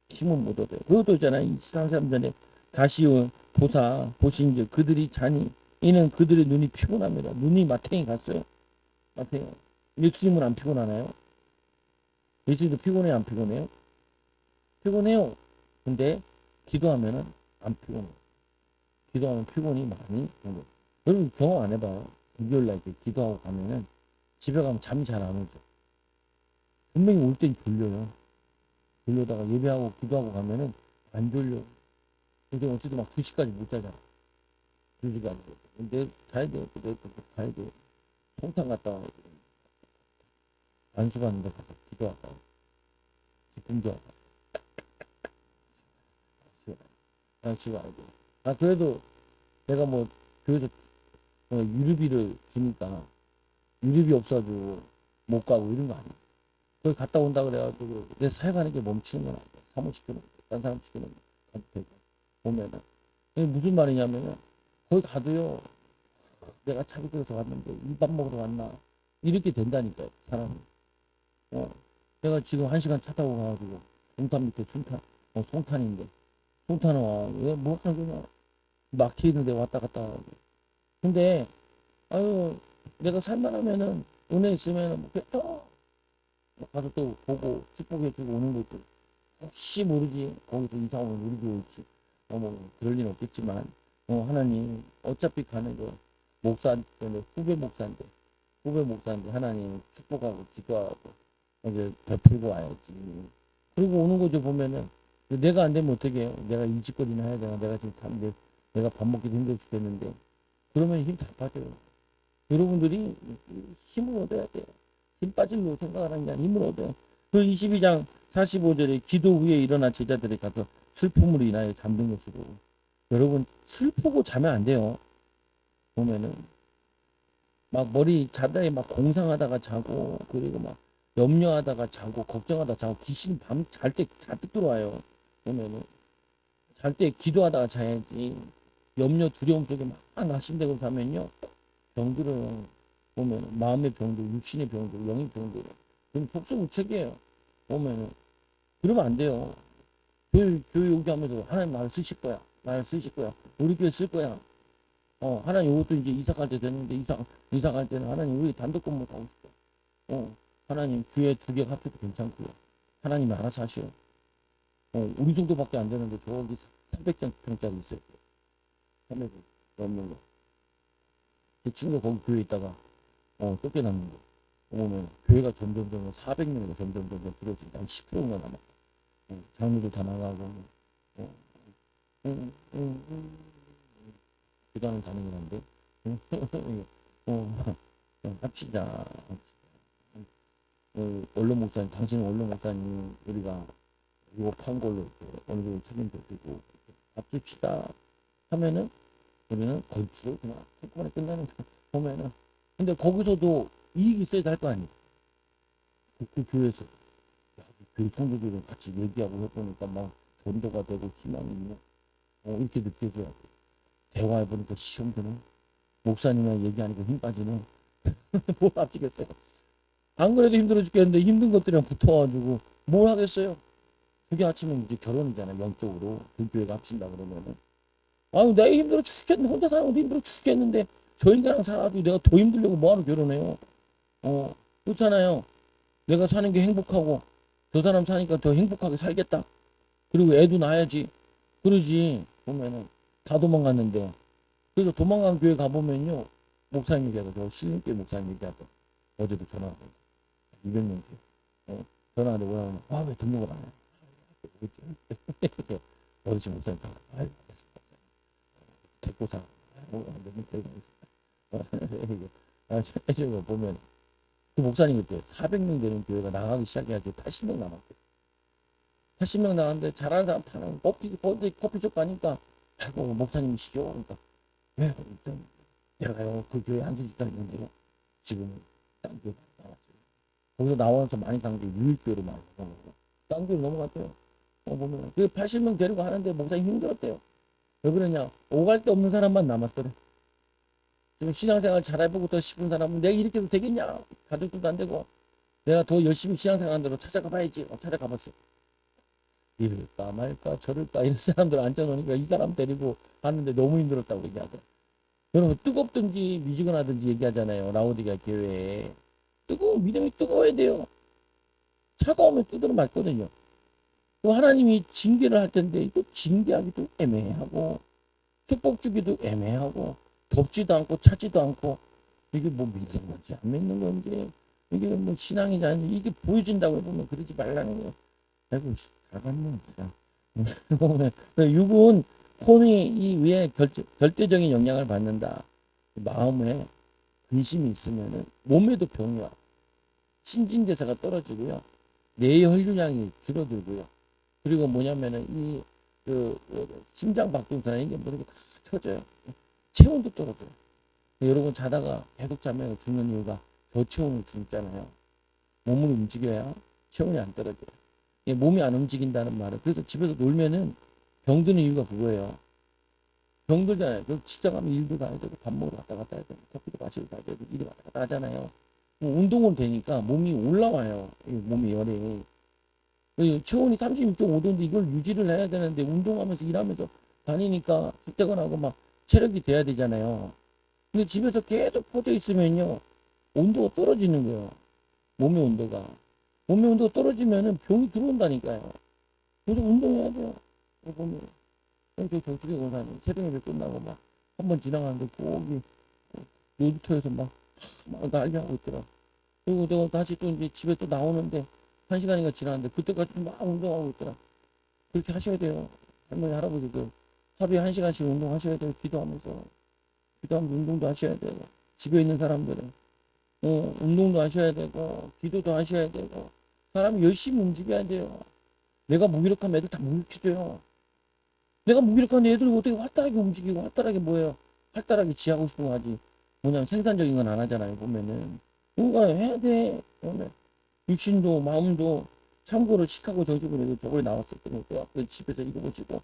힘은 못 얻어요. 그것도 있잖아요. 23년 전에 다시 온 보사 보신즉 그들이 자니 이는 그들의 눈이 피곤합니다. 눈이 마탱이 갔어요. 마탱이. 예수님은 안 피곤하나요? 예수님도 피곤해요, 안 피곤해요? 피곤해요. 근데 기도하면은 안 피곤해요. 기도하면 피곤이 많이 오는 거예요. 여러분 경험 안 해봐요. 금요일날 이렇게 기도하고 가면은 집에 가면 잠이 잘 안 오죠. 분명히 올 땐 졸려요. 졸려다가 예배하고 기도하고 가면은 안 졸려. 근데 어쨌든 막 2시까지 못 자잖아. 2시간. 근데 가야 돼요. 내일 또 가야 돼요. 송탄 갔다 와야 돼. 안수받는 데 가서 기도하고 기쁨도 하고 집에 와야 돼. 아 그래도 내가 뭐 교회에서 유류비를 주니까 유류비 없어가지고 못 가고 이런 거 아니야. 거기 갔다 온다 그래가지고 내 사역하는 게 멈추는 건 아니야. 사무시키는 거, 딴 사람 시키는 거 가도 되고 보면은 이게 무슨 말이냐면은 거기 가도요 내가 차비 들어서 왔는데 이 밥 먹으러 왔나 이렇게 된다니까요 사람이. 내가 지금 1시간 차 타고 가가지고 송탄 밑에 송탄인데 송탄은 와뭐 하는 거냐 막히는데 왔다 갔다 하고. 근데 아유 내가 살만하면은 은혜 있으면은 뭐 가서 또 보고 축복해주고 오는 것도 혹시 모르지 거기서 이사 오면 우리도 올지 뭐 그럴 리는 없겠지만 하나님 어차피 가는 거 목사인데 후배 목사인데 하나님 축복하고 기도하고 이제 베풀고 와야지. 그리고 오는 거죠 보면은 내가 안 되면 어떻게 해요? 내가 일찍거리나 해야 되나? 내가 지금 내가 밥 먹기도 힘들어 죽겠는데 그러면 힘 다 빠져요. 여러분들이 힘을 얻어야 돼요. 힘 빠질로 생각하는 게 아니라 힘을 얻어요. 그 22장 45절에 기도 후에 일어나 제자들이 가서 슬픔으로 인하여 잠든 것으로. 여러분 슬프고 자면 안 돼요. 보면은 막 머리 자다에 막 공상하다가 자고 그리고 막 염려하다가 자고 걱정하다가 자고 귀신 밤 잘 때 잔뜩 들어와요. 보면은 잘 때 기도하다가 자야지. 염려 두려움 속에 막 낙심되고 자면요 병들어요. 보면 마음의 병들, 육신의 병들, 영의 병들. 그럼 속수무책이에요. 보면은 그러면 안 돼요. 교회 오게 하면서 하나님 나를 쓰실 거야. 나를 쓰실 거야. 우리 교회 쓸 거야. 하나님 이것도 이제 이사 갈 때 됐는데 이사 갈 때는 하나님 우리 단독 근무 가고 싶어. 하나님 교회 2개 합쳐도 괜찮고요. 하나님이 알아서 하시오. 우리 정도밖에 안 되는데 저기 300평짜리 있어요. 300평 넘는 거. 제 친구가 거기 교회에 있다가 쫓겨났는 거. 보면 교회가 점점 400명이 점점 들어오니까 한 10%가 남았어. 장로들 다 나가고 어, 교단을 다니긴 한데 합시다. 언론 목사님, 당신은 언론 목사님 우리가 이거 판 걸로 어느 정도 책임져 주고 합시다 하면은 우리는 건축을 그냥 한꺼번에 끝나는 거 보면은 근데 거기서도 이익이 있어야 할 거 아니에요. 그 교회에서 그 성도들은 같이 얘기하고 해보니까 막 전도가 되고 희망이 있네. 이렇게 느껴져야 돼. 대화해보니까 시험 드네. 목사님이랑 얘기하니까 힘 빠지네. 뭘 합치겠어요. 안 그래도 힘들어 죽겠는데 힘든 것들이랑 붙어가지고 뭘 하겠어요. 그게 합치면 이제 결혼이잖아. 영적으로. 그 교회가 합친다 그러면은. 아유 내가 힘들어 죽겠는데 혼자 사는 것도 힘들어 죽겠는데 저 인간이랑 살아가지고 내가 더 힘들려고 뭐하러 결혼해요. 그렇잖아요. 내가 사는 게 행복하고 저 사람 사니까 더 행복하게 살겠다. 그리고 애도 낳아야지. 그러지. 보면은 다 도망갔는데. 그래서 도망간 교회 가보면요. 목사님 얘기하고 저 신림교회 목사님 얘기하고 어제도 전화하고 200명 교회. 전화하는데 뭐라 하면 왜 등록을 안 해? 어제 지금 목사님 다 알겠습니다. 대포사 몇명 데리고 있습니다. 해주고 보면 그 목사님 그때 400명 되는 교회가 나가기 시작해가지고 80명 남았대. 80명 나갔는데 잘하는 사람 타는 커피숍 가니까 아이고 목사님이시죠? 그러니까 왜? 내가요 그 교회 한 주집사 있는데요 지금 딴 교회 나왔어요. 거기서 나와서 많이 간 게 유일교회로 많이 넘어가고 딴 교회로 넘어갔대요. 보면 그 80명 데리고 하는데 목사님 힘들었대요. 왜 그러냐 오갈 데 없는 사람만 남았더래. 지금 신앙생활 잘해보고 더 싶은 사람은 내가 이렇게 해도 되겠냐 가족들도 안 되고 내가 더 열심히 신앙생활하는 대로 찾아가 봐야지. 찾아가봤어. 이럴까 말까 저럴까 이런 사람들 앉아놓으니까 이 사람 데리고 하는데 너무 힘들었다고 얘기하더라. 여러분 뜨겁든지 미지근하든지 얘기하잖아요. 라오디게아 교회에. 뜨거운 믿음이 뜨거워야 돼요. 차가우면 두드러 맞거든요. 또 하나님이 징계를 할 텐데 이거 징계하기도 애매하고 축복 주기도 애매하고 덥지도 않고 차지도 않고 이게 뭐 믿는 건지 안 믿는 건지 이게 뭐 신앙이지 아닌지 이게 보여진다고 해보면 그러지 말라는 거예요. 아이고 잘 갔네 진짜. 육은 혼이 이 위에 결대적인 영향을 받는다. 마음에 근심이 있으면은 몸에도 병이 와. 신진대사가 떨어지고요. 뇌 혈류량이 줄어들고요. 그리고 뭐냐면은 심장 박동선에 이게 모르게 다 터져요. 체온도 떨어져요. 여러분 자다가 계속 자면 죽는 이유가 저체온을 죽잖아요. 몸을 움직여야 체온이 안 떨어져요. 몸이 안 움직인다는 말은 그래서 집에서 놀면은 병드는 이유가 그거예요. 병들잖아요. 그 직장 가면 일도 가야 되고 밥 먹으러 왔다 갔다 해야 되고 커피도 마시러 가야 되고 일이 왔다 갔다 하잖아요. 운동은 되니까 몸이 올라와요. 몸이 열이. 체온이 36.5도인데 이걸 유지를 해야 되는데 운동하면서 일하면서 다니니까 출퇴근하고 막 체력이 돼야 되잖아요. 근데 집에서 계속 퍼져 있으면요. 온도가 떨어지는 거예요. 몸의 온도가. 몸의 온도가 떨어지면은 병이 들어온다니까요. 그래서 운동해야 돼요. 보면. 저 정수기 공사님 새벽 예배 끝나고 막 한 번 지나가는데 거기 놀이터에서 막 난리하고 있더라. 그리고 내가 다시 또 이제 집에 또 나오는데 한 시간인가 지났는데 그때까지 막 운동하고 있더라. 그렇게 하셔야 돼요. 할머니 할아버지들 하루에 한 시간씩 운동하셔야 돼요. 기도하면서 운동도 하셔야 되고 집에 있는 사람들은 운동도 하셔야 되고 기도도 하셔야 되고 사람이 열심히 움직여야 돼요. 내가 무기력하면 애들 다 무기력해져요. 내가 무기력한 애들 어떻게 활달하게 움직이고 활달하게 뭐예요? 활달하게 지하고 싶은 거 하지. 뭐냐면 생산적인 건 안 하잖아요. 보면은 뭔가 해야 돼. 그러면 육신도 마음도 참고로 시카고 정신분에도 저번에 나왔었거든요. 그 집에서 읽어보시고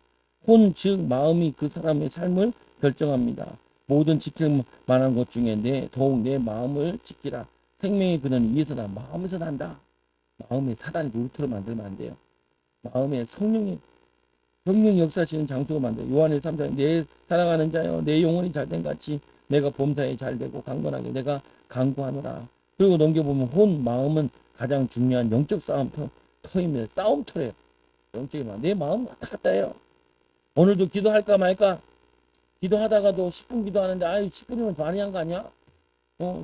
혼 즉 마음이 그 사람의 삶을 결정합니다. 모든 지킬 만한 것 중에 더욱 내 마음을 지키라. 생명의 근원이 위에서 나 마음에서 난다. 마음에 사단이 놀이터로 만들면 안 돼요. 마음에 성령이 역사하시는 장소가 만들어요. 요한의 3장 내 사랑하는 자여 내 영혼이 잘된 같이 내가 범사에 잘되고 강건하게 내가 강구하노라. 그리고 넘겨보면 혼 마음은 가장 중요한 영적 터입니다. 싸움터래요. 영적인 마음. 내 마음 왔다 갔다 해요. 오늘도 기도할까 말까 기도하다가도 10분 기도하는데 10분이면 많이 한 거 아니야?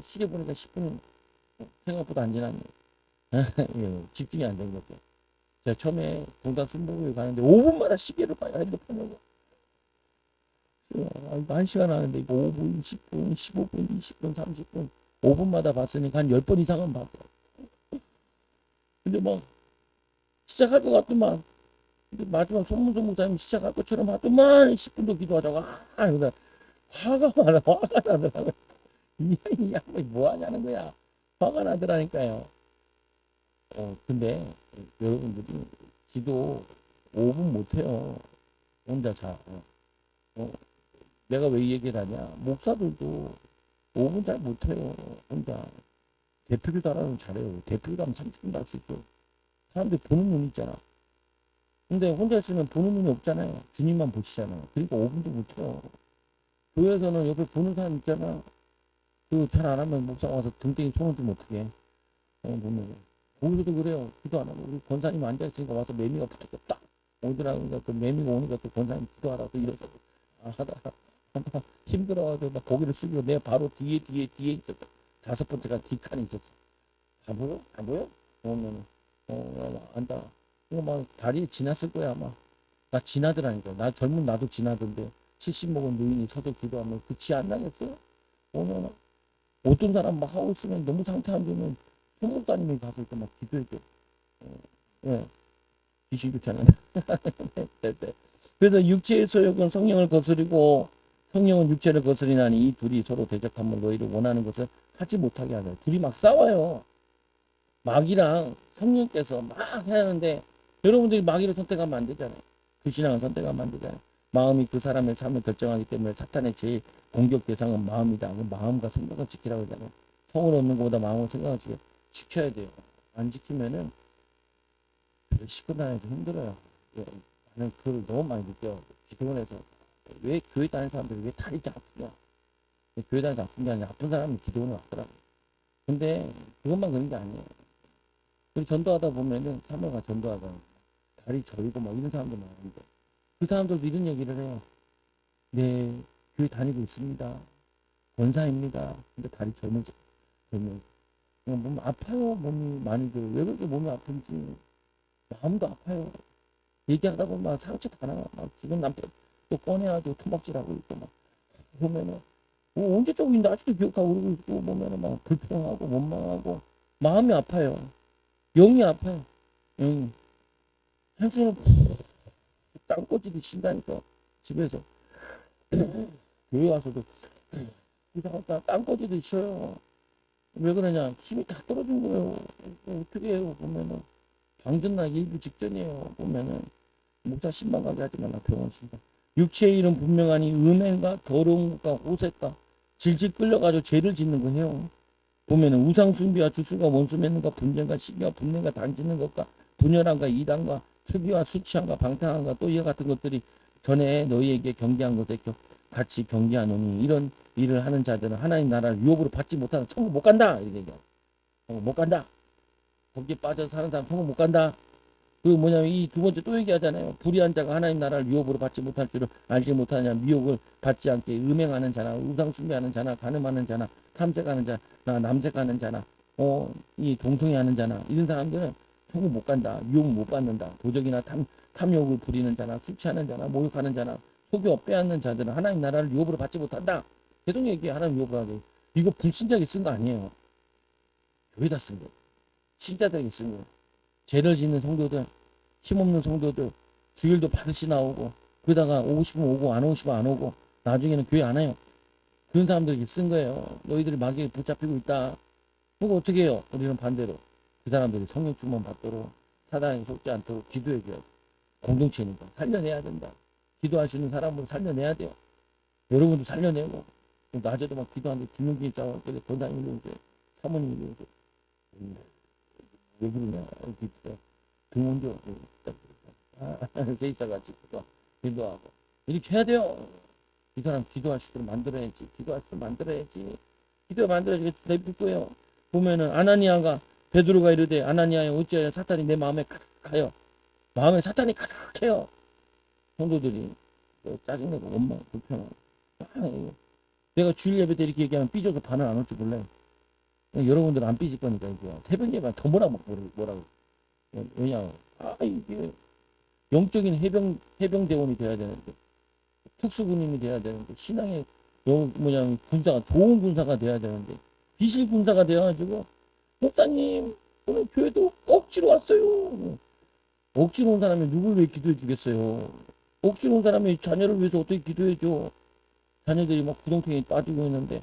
시계 보니까 10분 생각보다 안 지났네. 집중이 안 된 거죠. 제가 처음에 동탄 순복을 가는데 5분마다 시계를 봐요. 핸드폰으로. 이거 1시간 하는데 이거 5분, 10분, 15분, 20분, 30분 5분마다 봤으니까 한 10번 이상은 봤어. 근데 막 시작할 것 같더만 근데 마지막 손문성 목사님 시작할 것처럼 하더만 10분도 기도하다가 그러다 화가 많아. 화가 나더라고요. 이 양반이 뭐 하냐는 거야. 화가 나더라니까요. 근데 여러분들이 기도 5분 못해요. 혼자 자. 내가 왜 이 얘기를 하냐. 목사들도 5분 잘 못해요. 혼자. 대표기도 하라면 잘해요. 대표기도 하면 30분도 할 수 있어. 사람들이 보는 눈이 있잖아. 근데 혼자 있으면 보는 눈이 없잖아요. 주님만 보시잖아요. 그러니까 5분도 못해요. 교회에서는 옆에 보는 사람 있잖아. 그 잘 안 하면 목사 와서 등등이 손을 주면 어떡해. 보면. 거기서도 그래요. 기도 안 하고 우리 권사님 앉아있으니까 와서 매미가 붙어서 딱 오더라고요. 그 매미가 오니까 또 권사님 기도하라고 일어서 하다가 힘들어가지고 막 고개를 숙이고 내 바로 뒤에 있었어. 5번째가 뒷칸에 있었어. 다 보여? 다 보여? 보면 안다. 이거 막 다리 지났을 거야 아마. 나 지나더라니까. 나 젊은 나도 지나던데 70 먹은 노인이 서서 기도하면 그치 안 나겠어요? 오면 어떤 사람 막 하고 있으면 너무 상태 안 좋으면 소목사님이 가서 이렇게 막 기도해줘. 예, 귀신 교차는. 그래서 육체의 소욕은 성령을 거스리고 성령은 육체를 거스리나니 이 둘이 서로 대적하면 너희를 원하는 것을 하지 못하게 하자. 둘이 막 싸워요. 마귀랑 성령께서 막 해야 하는데 여러분들이 마귀를 선택하면 안 되잖아요. 그 신앙을 선택하면 안 되잖아요. 마음이 그 사람의 삶을 결정하기 때문에 사탄의 제일 공격 대상은 마음이다. 그 마음과 생각을 지키라고 하잖아요. 성을 얻는 것보다 마음과 생각을 지켜야 돼요. 안 지키면은 식구 다니기 힘들어요. 나는 그걸 너무 많이 느껴요. 기도원에서 왜 교회 다니는 사람들이 왜 다리 아프냐? 교회 다니서 아픈 게 아니라 아픈 사람이 기도원에 왔더라고. 근데 그것만 그런 게 아니에요. 우리 전도하다 보면은 사모가 전도하다 다리 저리고 막 이런 사람들 많은데 그 사람들도 이런 얘기를 해요. 네, 교회 다니고 있습니다. 권사입니다. 근데 다리 절면서 절면. 몸 아파요. 몸이 많이들 왜 그렇게 몸이 아픈지 마음도 아파요. 얘기하다 보면 막 상처 다 나와. 막 죽은 남편 또 꺼내가지고 토막질하고 있고 막 보면은 언제 쪽인데 아직도 기억하고 그러고 있고 보면은 막 불평하고 원망하고 마음이 아파요. 영이 아파요. 영이 한숨을 땅꼬집이 쉰다니까 집에서 교회 와서도 이상하다 땅꼬집이 쉬어요. 왜 그러냐 힘이 다 떨어진 거예요. 어떻게 해요 보면은 방전나기 일부 직전이에요. 보면은 목사 신방 가게 하지 말라 병원 신방. 육체의 일은 분명하니 음행과 더러운 것과 호색과 질질 끌려가지고 죄를 짓는 거예요. 보면은 우상 숭배와 주술과 원수 맺는 것, 분쟁과 시기와 분쟁과 당짓는 것과 분열함과 이단과 투기와 수치함과 방탕함과 또 이와 같은 것들이 전에 너희에게 경계한 것에 같이 경계하노니 이런 일을 하는 자들은 하나님 나라를 유업으로 받지 못하는 천국 못 간다 이렇게 얘기해요. 못 간다. 거기에 빠져서 사는 사람 천국 못 간다. 그리고 뭐냐면 이 두 번째 또 얘기하잖아요. 불의한 자가 하나님 나라를 유업으로 받지 못할 줄을 알지 못하냐. 미혹을 받지 않게 음행하는 자나 우상 숭배하는 자나 간음하는 자나 탐색하는 자나 남색하는 자나 이 동성애하는 자나 이런 사람들은 천국 못 간다. 유업 못 받는다. 도적이나 탐욕을 부리는 자나 술 취하는 자나 모욕하는 자나 속여 빼앗는 자들은 하나님 나라를 유업으로 받지 못한다. 계속 얘기해. 하나님 유업으로 하게. 이거 불신자에게 쓴 거 아니에요. 교회다 쓴 거. 신자들에게 쓴 거. 죄를 짓는 성도들, 힘없는 성도들, 주일도 반드시 나오고, 그러다가 오고 싶으면 오고, 안 오고 싶으면 안 오고, 나중에는 교회 안 해요. 그런 사람들에게 쓴 거예요. 너희들이 마귀에 붙잡히고 있다. 그거 어떻게 해요? 우리는 반대로. 그 사람들이 성령 충만 받도록, 사단에 속지 않도록 기도해줘야 돼. 공동체니까. 살려내야 된다. 기도할 수 있는 사람으로 살려내야 돼요. 여러분도 살려내고, 낮에도 막 기도하는데, 김용기 있자고, 권사님 일로 오세요. 사모님 일로 오세요. 왜 그러냐, 이렇게 등원조 세이사같이 기도하고 이렇게 해야 돼요. 이 사람 기도할 수 있도록 만들어야지. 기도할 수 있도록 만들어야지. 기도 만들어야지. 내빌 거예요. 보면은 아나니아가 베드로가 이르되 아나니아여 어찌하여 사탄이 내 마음에 가득하여 마음에 사탄이 가득해요. 성도들이 짜증내고 원망 불평하고 내가 주일 예배 때 이렇게 얘기하면 삐져서 반을 안 올지 몰라요. 여러분들은 안 삐질 거니까 이게 새벽 예배 더 뭐라고 왜냐 이게 영적인 해병대원이 돼야 되는데 특수군인이 돼야 되는데 신앙의 뭐냐면 군사가 좋은 군사가 돼야 되는데 비실 군사가 돼가지고 목사님 오늘 교회도 억지로 왔어요. 억지로 온 사람이 누굴 왜 기도해 주겠어요. 억지로 온 사람이 자녀를 위해서 어떻게 기도해 줘. 자녀들이 막 구렁텅이에 빠지고 있는데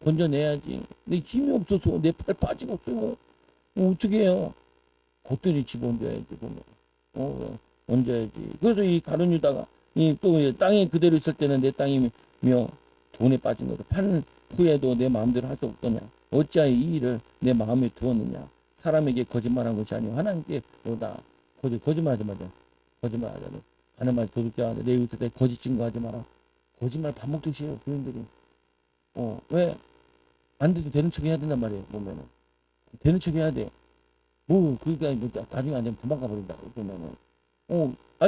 건져내야지. 내 힘이 없어서 내 팔 빠지고 있어요. 어떻게 해요. 겉들이 집어넣어야지 보면 얹어야지. 그래서 이 가룟 유다가 이 또 땅에 그대로 있을 때는 내 땅이며 돈에 빠진 거다. 판 후에도 내 마음대로 할 수 없더냐. 어찌하여 이 일을 내 마음에 두었느냐. 사람에게 거짓말한 것이 아니오 하나님께 뭐다. 거짓말하지 마자. 거짓말하자. 하는 말 도둑질하자. 내 이웃에 거짓 증거하지 마라. 거짓말 밥 먹듯이 해요. 교인들이. 왜? 안 돼도 되는 척 해야 된단 말이에요. 보면은 되는 척 해야 돼. 그러니까 나중에 안 되면 도망가 버린다. 그러면은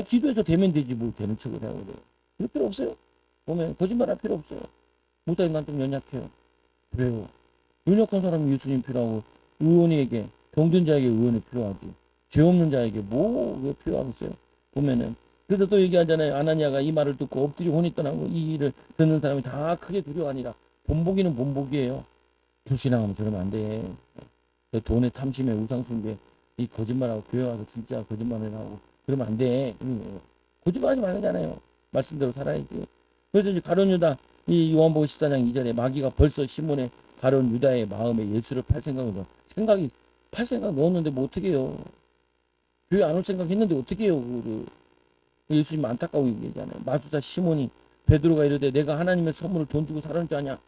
기도해서 되면 되지 뭘 되는 척을 하고 그래. 그럴 필요 없어요. 보면 거짓말할 필요 없어요. 목사님 난 좀 연약해요. 그래요. 연약한 사람이 예수님 필요하고 의원에게 병든 자에게 의원이 필요하지. 죄 없는 자에게 뭐 왜 필요하겠어요. 보면은 그래서 또 얘기하잖아요. 아나니아가 이 말을 듣고 엎드려 혼이 떠나고 이 일을 듣는 사람이 다 크게 두려워하니라. 본보기는 본보기예요. 불신앙하면 저러면 안 돼. 돈에 탐심에 우상숭배 이 거짓말하고 교회 와서 진짜 거짓말을 하고 그러면 안 돼. 거짓말하지 말잖아요. 말씀대로 살아야지. 그래서 이제 가룟 유다 이 요한복음 14장 2절에 마귀가 벌써 시몬의 가룟 유다의 마음에 예수를 팔 생각을 팔 생각 넣었는데 뭐 어떻게 해요. 교회 안 올 생각 했는데 어떻게 해요. 예수님 안타까워 얘기하잖아요. 마술사 시몬이 베드로가 이르되 내가 하나님의 선물을 돈 주고 사는 자냐.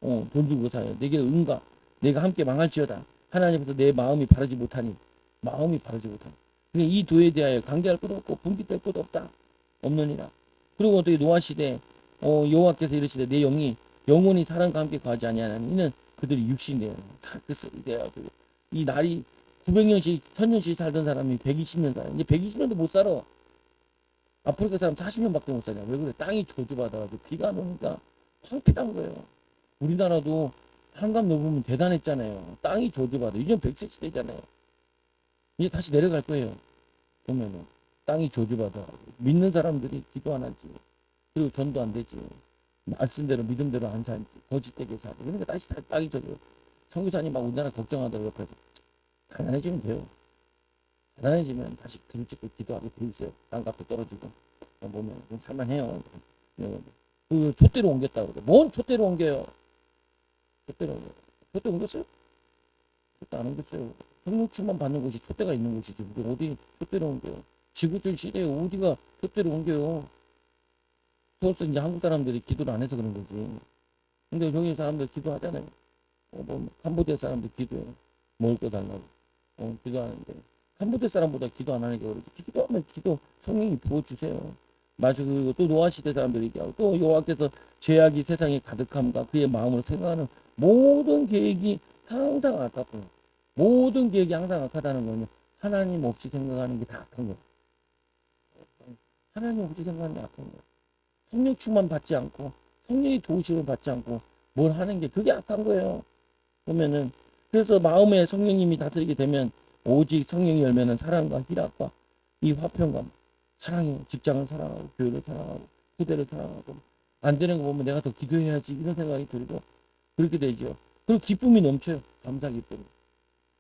돈 주고 사요. 내게 응가 내가 함께 망할지어다. 하나님께서 내 마음이 바르지 못하니 마음이 바르지 못하니 이 도에 대하여 강제할 것도 없고 분깃될 것도 없다. 없느니라. 그리고 어떻게 노아 시대 여호와께서 이르시되 내 영이 영원히 사람과 함께 거하지 아니하나니 이는 그들이 육신이에요. 이 날이 900년씩 1000년씩 살던 사람이 120년 살아. 이제 120년도 못 살아. 아프리카 사람 40년밖에 못 사냐. 왜 그래? 땅이 저주받아가지고 비가 안 오니까 황폐한 거예요. 우리나라도 한강 넘으면 대단했잖아요. 땅이 저주받아. 이전 100세 시대잖아요. 이제 다시 내려갈 거예요. 보면은 땅이 저주받아. 믿는 사람들이 기도 안 하지. 그리고 전도 안 되지. 말씀대로 믿음대로 안 살지. 거짓되게 살지. 그러니까 다시 땅이 저주. 선교사님 막 우리나라 걱정하다가 옆에서 가난해지면 돼요. 가난해지면 다시 등 찍고 기도하게 돼 있어요. 땅값도 떨어지고 보면 좀 살만해요. 그 촛대로 옮겼다 그래. 뭔 촛대로 옮겨요? 촛대로 옮겨. 촛대 옮겼어요? 촛대 안 옮겼어요. 성령충만 받는 곳이 촛대가 있는 곳이지. 어디 촛대로 옮겨요? 지구촌 시대에 어디가 촛대로 옮겨요? 그래서 이제 한국 사람들이 기도를 안 해서 그런 거지. 근데 여기 사람들 기도하잖아요. 뭐 캄보디아 사람들 기도해요. 먹을 거 달라고. 기도하는데 캄보디아 사람보다 기도 안 하니까 그러지. 기도하면 기도 성령이 부어주세요. 맞아. 그리고 또 노아 시대 사람들이 얘기하고 또 여호와께서 죄악이 세상에 가득함과 그의 마음으로 생각하는 모든 계획이 항상 악하고 모든 계획이 항상 악하다는 거는 하나님 없이 생각하는 게 다 악한 거예요. 하나님 없이 생각하는 게 악한 거예요. 성령 충만 받지 않고 성령의 도우심을 받지 않고 뭘 하는 게 그게 악한 거예요. 보면은 그래서 마음에 성령님이 다스리게 되면 오직 성령이 열매는 사랑과 희락과 이 화평과 사랑해요. 직장을 사랑하고 교회를 사랑하고 후대를 사랑하고 안 되는 거 보면 내가 더 기도해야지 이런 생각이 들고 그렇게 되죠. 그리고 기쁨이 넘쳐요. 감사 기쁨.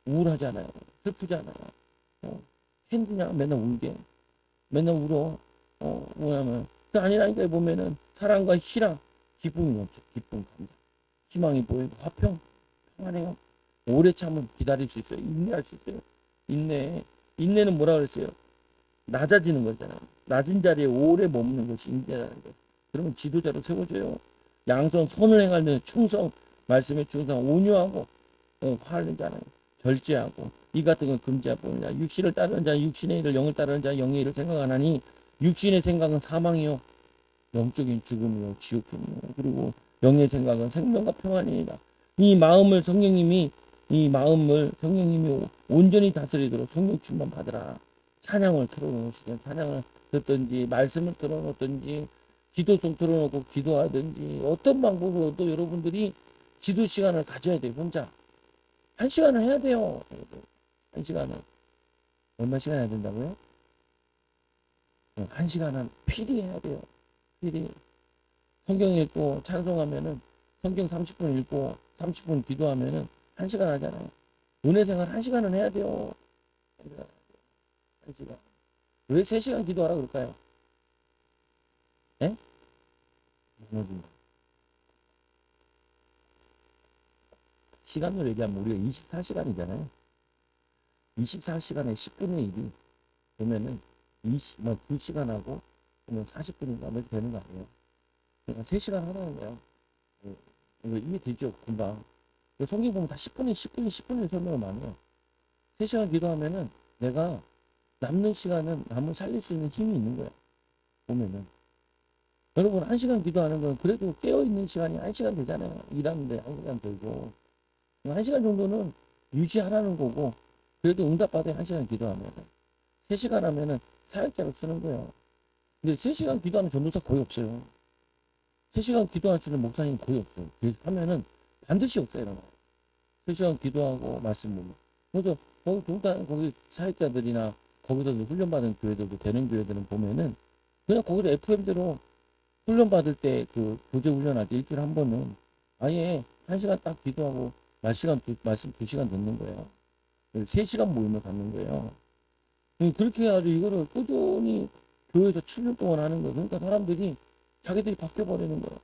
우울하지 않아요. 슬프지 않아요. 힘드냐 맨날 울게 맨날 울어. 뭐냐면 그 아니라니까 보면은 사랑과 희랑 기쁨이 넘쳐. 기쁨 감사 희망이 보이고 화평 평안해요. 오래 참으면 기다릴 수 있어요. 인내할 수 있어요. 인내는 뭐라 그랬어요? 낮아지는 거잖아요. 낮은 자리에 오래 머무는 것이 인내라는 거예요. 그러면 지도자로 세워져요. 양선 선을 행하는 충성 말씀에 충성 온유하고 화를 내지 않아요. 절제하고 이 같은 건 금지하고 육신을 따르는 자는 육신의 일을 영을 따르는 자는 영의 일을 생각하나니 육신의 생각은 사망이요 영적인 죽음이요 지옥이요 그리고 영의 생각은 생명과 평안이다. 이 마음을 성령님이 온전히 다스리도록 성령 충만 받으라. 찬양을 틀어놓으시든 찬양을 듣든지 말씀을 틀어놓든지 기도송 틀어놓고 기도하든지 어떤 방법으로도 여러분들이 기도 시간을 가져야 돼요. 혼자 1시간을 해야 돼요. 1시간은 얼마 시간 해야 된다고요? 1시간은 필히 해야 돼요. 필히 성경 읽고 찬송하면은 성경 30분 읽고 30분 기도하면은 1시간 하잖아요. 은혜 생활 1시간은 해야 돼요. 1시간. 왜 3시간 기도하라 그럴까요? 예? 시간으로 얘기하면 우리가 24시간이잖아요. 24시간에 10분의 1이 보면은 2시간하고 보면 40분인가 뭐 되는 거 아니에요? 그러니까 3시간 하라는 거예요. 이거 이해되죠? 금방. 성경 보면 다 10분에 설명을 많이 해요. 3시간 기도하면은 내가 남는 시간은 남을 살릴 수 있는 힘이 있는 거야. 보면은. 여러분 1시간 기도하는 건 그래도 깨어있는 시간이 1시간 되잖아요. 일하는데 1시간 되고. 1시간 정도는 유지하라는 거고 그래도 응답받아야 1시간 기도하면 3시간 하면은 사역자로 쓰는 거예요. 근데 3시간 기도하는 전도사 거의 없어요. 3시간 기도할 수 있는 목사님 거의 없어요. 하면은 반드시 없어요. 일어나요. 3시간 기도하고 말씀 보면. 그래서 거기 사역자들이나 거기서 훈련받은 교회들도 되는 교회들은 보면은 그냥 거기서 FM대로 훈련받을 때 그 교제 훈련할 때 일주일에 한 번은 아예 1시간 딱 기도하고 말씀 2시간 듣는 거예요. 3시간 모임을 갖는 거예요. 그렇게 해가지고 이거를 꾸준히 교회에서 7년 동안 하는 거예요. 그러니까 사람들이 자기들이 바뀌어버리는 거예요.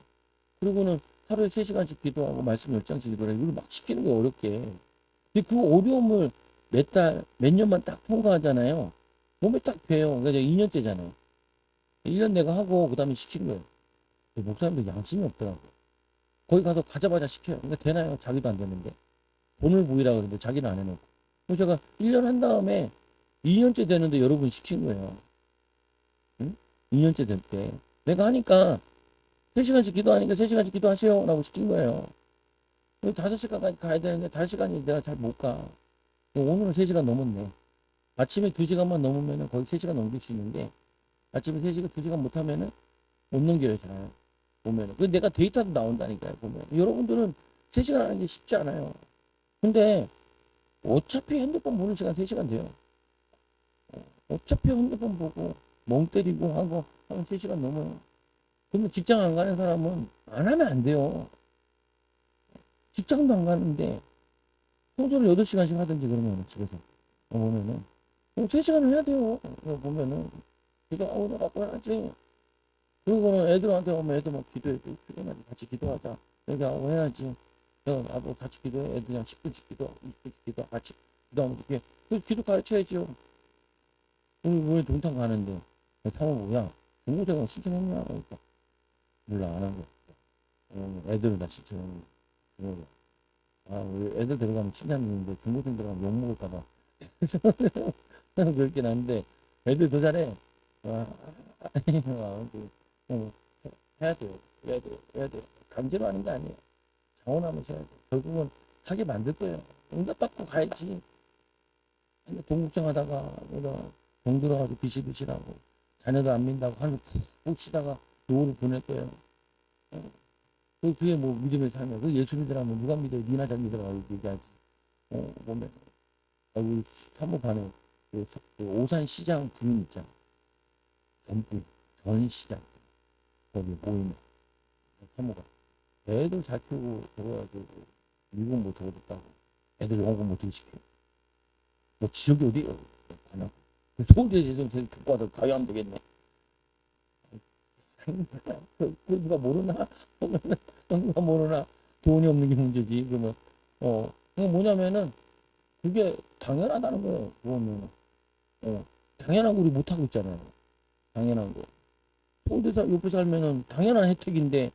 그리고는 하루에 3시간씩 기도하고 말씀 10장씩 기도하고 이걸 막 시키는 게 어렵게. 근데 그 어려움을 몇 년만 딱 통과하잖아요. 몸에 딱 배요. 그러니까 2년째잖아요. 1년 내가 하고 그 다음에 시킨 거예요. 목사님들 양심이 없더라고. 거기 가서 가자마자 시켜요. 그러니까 되나요? 자기도 안 되는데. 돈을 부이라 그러는데 자기는 안 해놓고. 그래서 제가 1년 한 다음에 2년째 되는데 여러분 시킨 거예요. 응? 2년째 될 때. 내가 하니까 3시간씩 기도하니까 3시간씩 기도하세요 라고 시킨 거예요. 5시간까지 가야 되는데 5시간이 내가 잘 못 가. 오늘은 3시간 넘었네. 아침에 2시간만 넘으면 거의 3시간 넘길 수 있는데 아침에 3시간 2시간 못하면은 못 넘겨요. 잘 보면은. 그 내가 데이터도 나온다니까요. 보면 여러분들은 3시간 하는 게 쉽지 않아요. 근데 어차피 핸드폰 보는 시간 3시간 돼요. 어차피 핸드폰 보고 멍 때리고 하고 하면 3시간 넘어요. 그러면 직장 안 가는 사람은 안 하면 안 돼요. 직장도 안 가는데 청소를 8시간씩 하든지 그러면 집에서 보면은 3시간을 해야 돼요. 보면은 기도하고 나가고 해야지. 그리고는 애들한테 오면 애들 막 기도해. 피곤하지. 같이 기도하자. 여기 하고 해야지. 내가 나도 같이 기도해. 애들 그냥 10분씩 기도, 20분씩 기도, 같이 기도하면 이렇게. 그 기도 가르쳐야죠. 우리 동창 가는데. 사모고, 야, 중고생활 신청했냐? 그러니까. 몰라, 안 한 거. 애들은 다 신청했는데. 중고생. 우리 애들 들어가면 칭찬했는데 중고생 들어가면 욕먹을까봐. 그렇긴 한데, 애들 더 잘해. 어, 해야 돼요. 해야 돼요. 해야 돼요. 강제로 하는 게 아니에요. 자원하면서 해야 돼요. 결국은 하게 만들 거예요. 응답받고 가야지. 근데 동국정 하다가 돈 들어가지고 비실비실하고 자녀도 안 민다고 하면 푹 쉬다가 노후를 보낼 거예요. 그게 뭐 믿음의 삶이야. 그 예수 믿으라면 누가 믿어요? 니나 잘 믿으라고 얘기하지. 보면 우리 사모반에 그 오산시장 부인 있잖아. 전시장 거기 모이면 사모가 애들 잘 키우고 그래가지고 미국 뭐 저거 됐다고 애들 영어 공부 어떻게 시켜? 뭐 지역이 어디야? 가나? 서울대 예전에 듣고 와도 가야 안 되겠네. 그 누가 모르나? 누가 모르나? 돈이 없는 게 문제지. 그러면 그게 뭐냐면은 그게 당연하다는 거예요. 그거는 당연한 거 우리 못 하고 있잖아요. 당연한 거. 서울대 옆에 살면은 당연한 혜택인데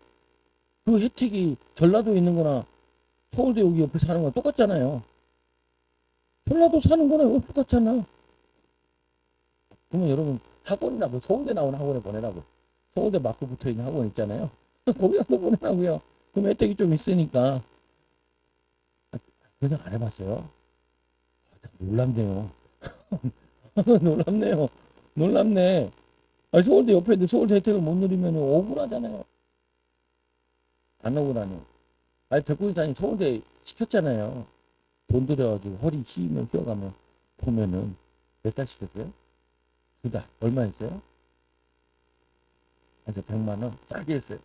그 혜택이 전라도에 있는 거나 서울대 여기 옆에 사는 거랑 똑같잖아요. 전라도 사는 거나 이거 똑같잖아. 그러면 여러분 학원이나 뭐 서울대 나오는 학원에 보내라고. 서울대 마크 붙어 있는 학원 있잖아요. 거기 가서 보내라고요. 그럼 혜택이 좀 있으니까. 그냥 안 해봤어요. 놀랍네요. 놀랍네요. 놀랍네. 서울대 옆에 있는데 서울대 혜택을 못 누리면 억울하잖아요. 안 억울하네. 백구이사님 서울대 시켰잖아요. 돈 들여가지고 허리 휘면 휘어가면 보면은 몇 달 시켰어요? 2달. 얼마 했어요? 그래서 100만 원 싸게 했어요.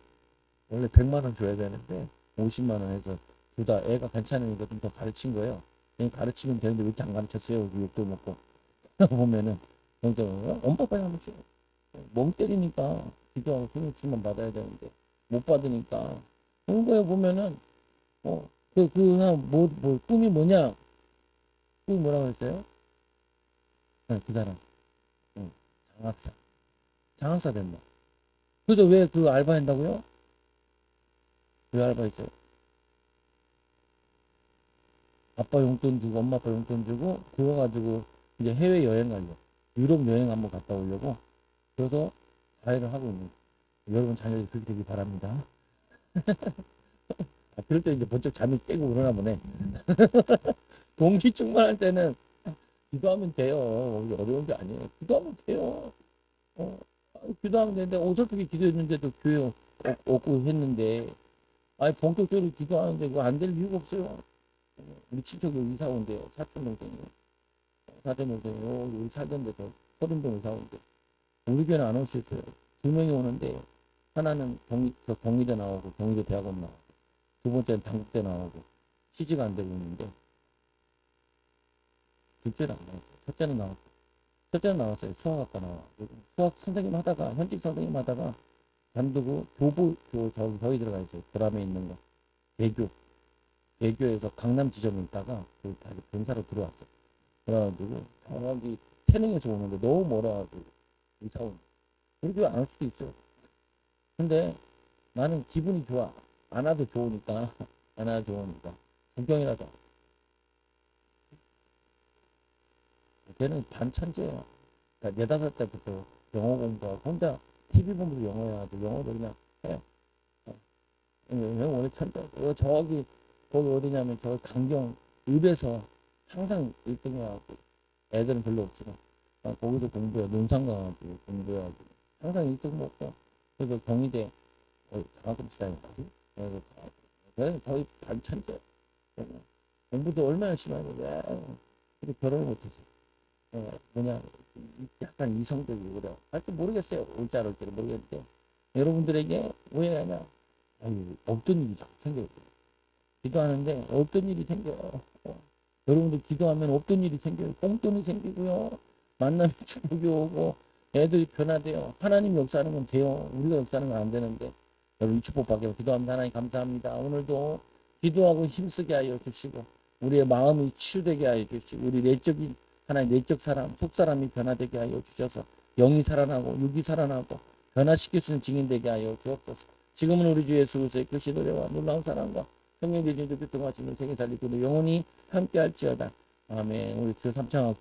원래 100만 원 줘야 되는데 50만 원 해서 2달. 애가 괜찮으니까 좀 더 가르친 거예요. 가르치면 되는데 왜 이렇게 안 가르쳤어요? 욕도 먹고 보면은 엄마 빨리 한번 줘. 멍 때리니까 기도하고 돈을 주면 받아야 되는데 못 받으니까 그런 거에 보면은 꿈이 뭐냐? 꿈이 뭐라고 했어요? 그 사람 장학사. 장학사 됐나? 그래서 왜 그 알바 한다고요? 왜 알바 했어요? 아빠 용돈 주고 엄마 아빠 용돈 주고 그거 가지고 이제 해외 여행 가려고 유럽 여행 한번 갔다 오려고 그래서 과외를 하고 있는 여러분 자녀들이 그렇게 되길 바랍니다. 그럴 때 이제 번쩍 잠이 깨고 그러나 보네. 동기 충만할 때는 기도하면 돼요. 어려운 게 아니에요. 기도하면 돼요. 어, 기도하면 되는데 어설프게 기도했는데도 교회 없고 했는데 본격적으로 기도하는데 그거 안 될 이유가 없어요. 우리 친척이 이사 온대요. 사촌 동생이. 사촌 동생이 여기 살던 데서 서른동 이사 온대. 우리 교회는 안 오셨어요. 2명이 오는데 하나는 경희대 나오고 경희대 대학원 나오고 두 번째는 당국대 나오고 취직이 안 되고 있는데 둘째는 안 나왔어요. 첫째는 나왔고 첫째는 나왔어요. 수학학과 나와. 수학 선생님 하다가 현직 선생님 하다가 관두고 저기 들어가 있어요. 드람에 있는 거 대교에서 강남 지점에 있다가 다시 본사로 들어왔어. 그래가지고 저기 태릉에서 오는데 너무 멀어가지고 이사 온. 우리 교회 안 올 수도 있어요. 근데 나는 기분이 좋아. 안 와도 좋으니까 안 와도 좋으니까 구경이라도. 걔는 반천재야. 그러니까 4, 5살 때부터 영어 공부하고 혼자 TV 보면서 영어 해가지고 영어도 그냥 해. 형 원래 천재. 저기 거기 어디냐면 저 강경 읍에서 항상 1등해가지고 애들은 별로 없지만 거기서 공부해 논산 가가지고 공부해가지고 항상 1등 먹고 그래서 경희대 장학금 시장이지. 그래서 저희 반 천재. 공부도 얼마나 열심히 하는데 왜 근데 결혼을 못했어. 뭐냐 약간 이성적이고 그래. 하여튼 모르겠어요. 올지 안 올지는 모르겠는데 여러분들에게 왜 하냐 없던 일이 자꾸 생겨요. 기도하는데 없던 일이 생겨요. 여러분들 기도하면 없던 일이 생겨요. 꽁돈이 생기고요. 만남이 축복이 오고 애들이 변화돼요. 하나님 역사하는 건 돼요. 우리가 역사하는 건 안 되는데 여러분 이 축복 받게 기도합니다. 하나님 감사합니다. 오늘도 기도하고 힘쓰게 하여 주시고 우리의 마음이 치유되게 하여 주시고 우리 내적인 하나님 내적 사람 속사람이 변화되게 하여 주셔서 영이 살아나고 육이 살아나고 변화시킬 수 있는 증인되게 하여 주옵소서. 지금은 우리 주 예수 그리스도의 그 시도래와 놀라운 사랑과 성령 계신 주 교통하시는 세계 살리고 영원히 함께할지어다. 아멘. 우리 주 삼창하고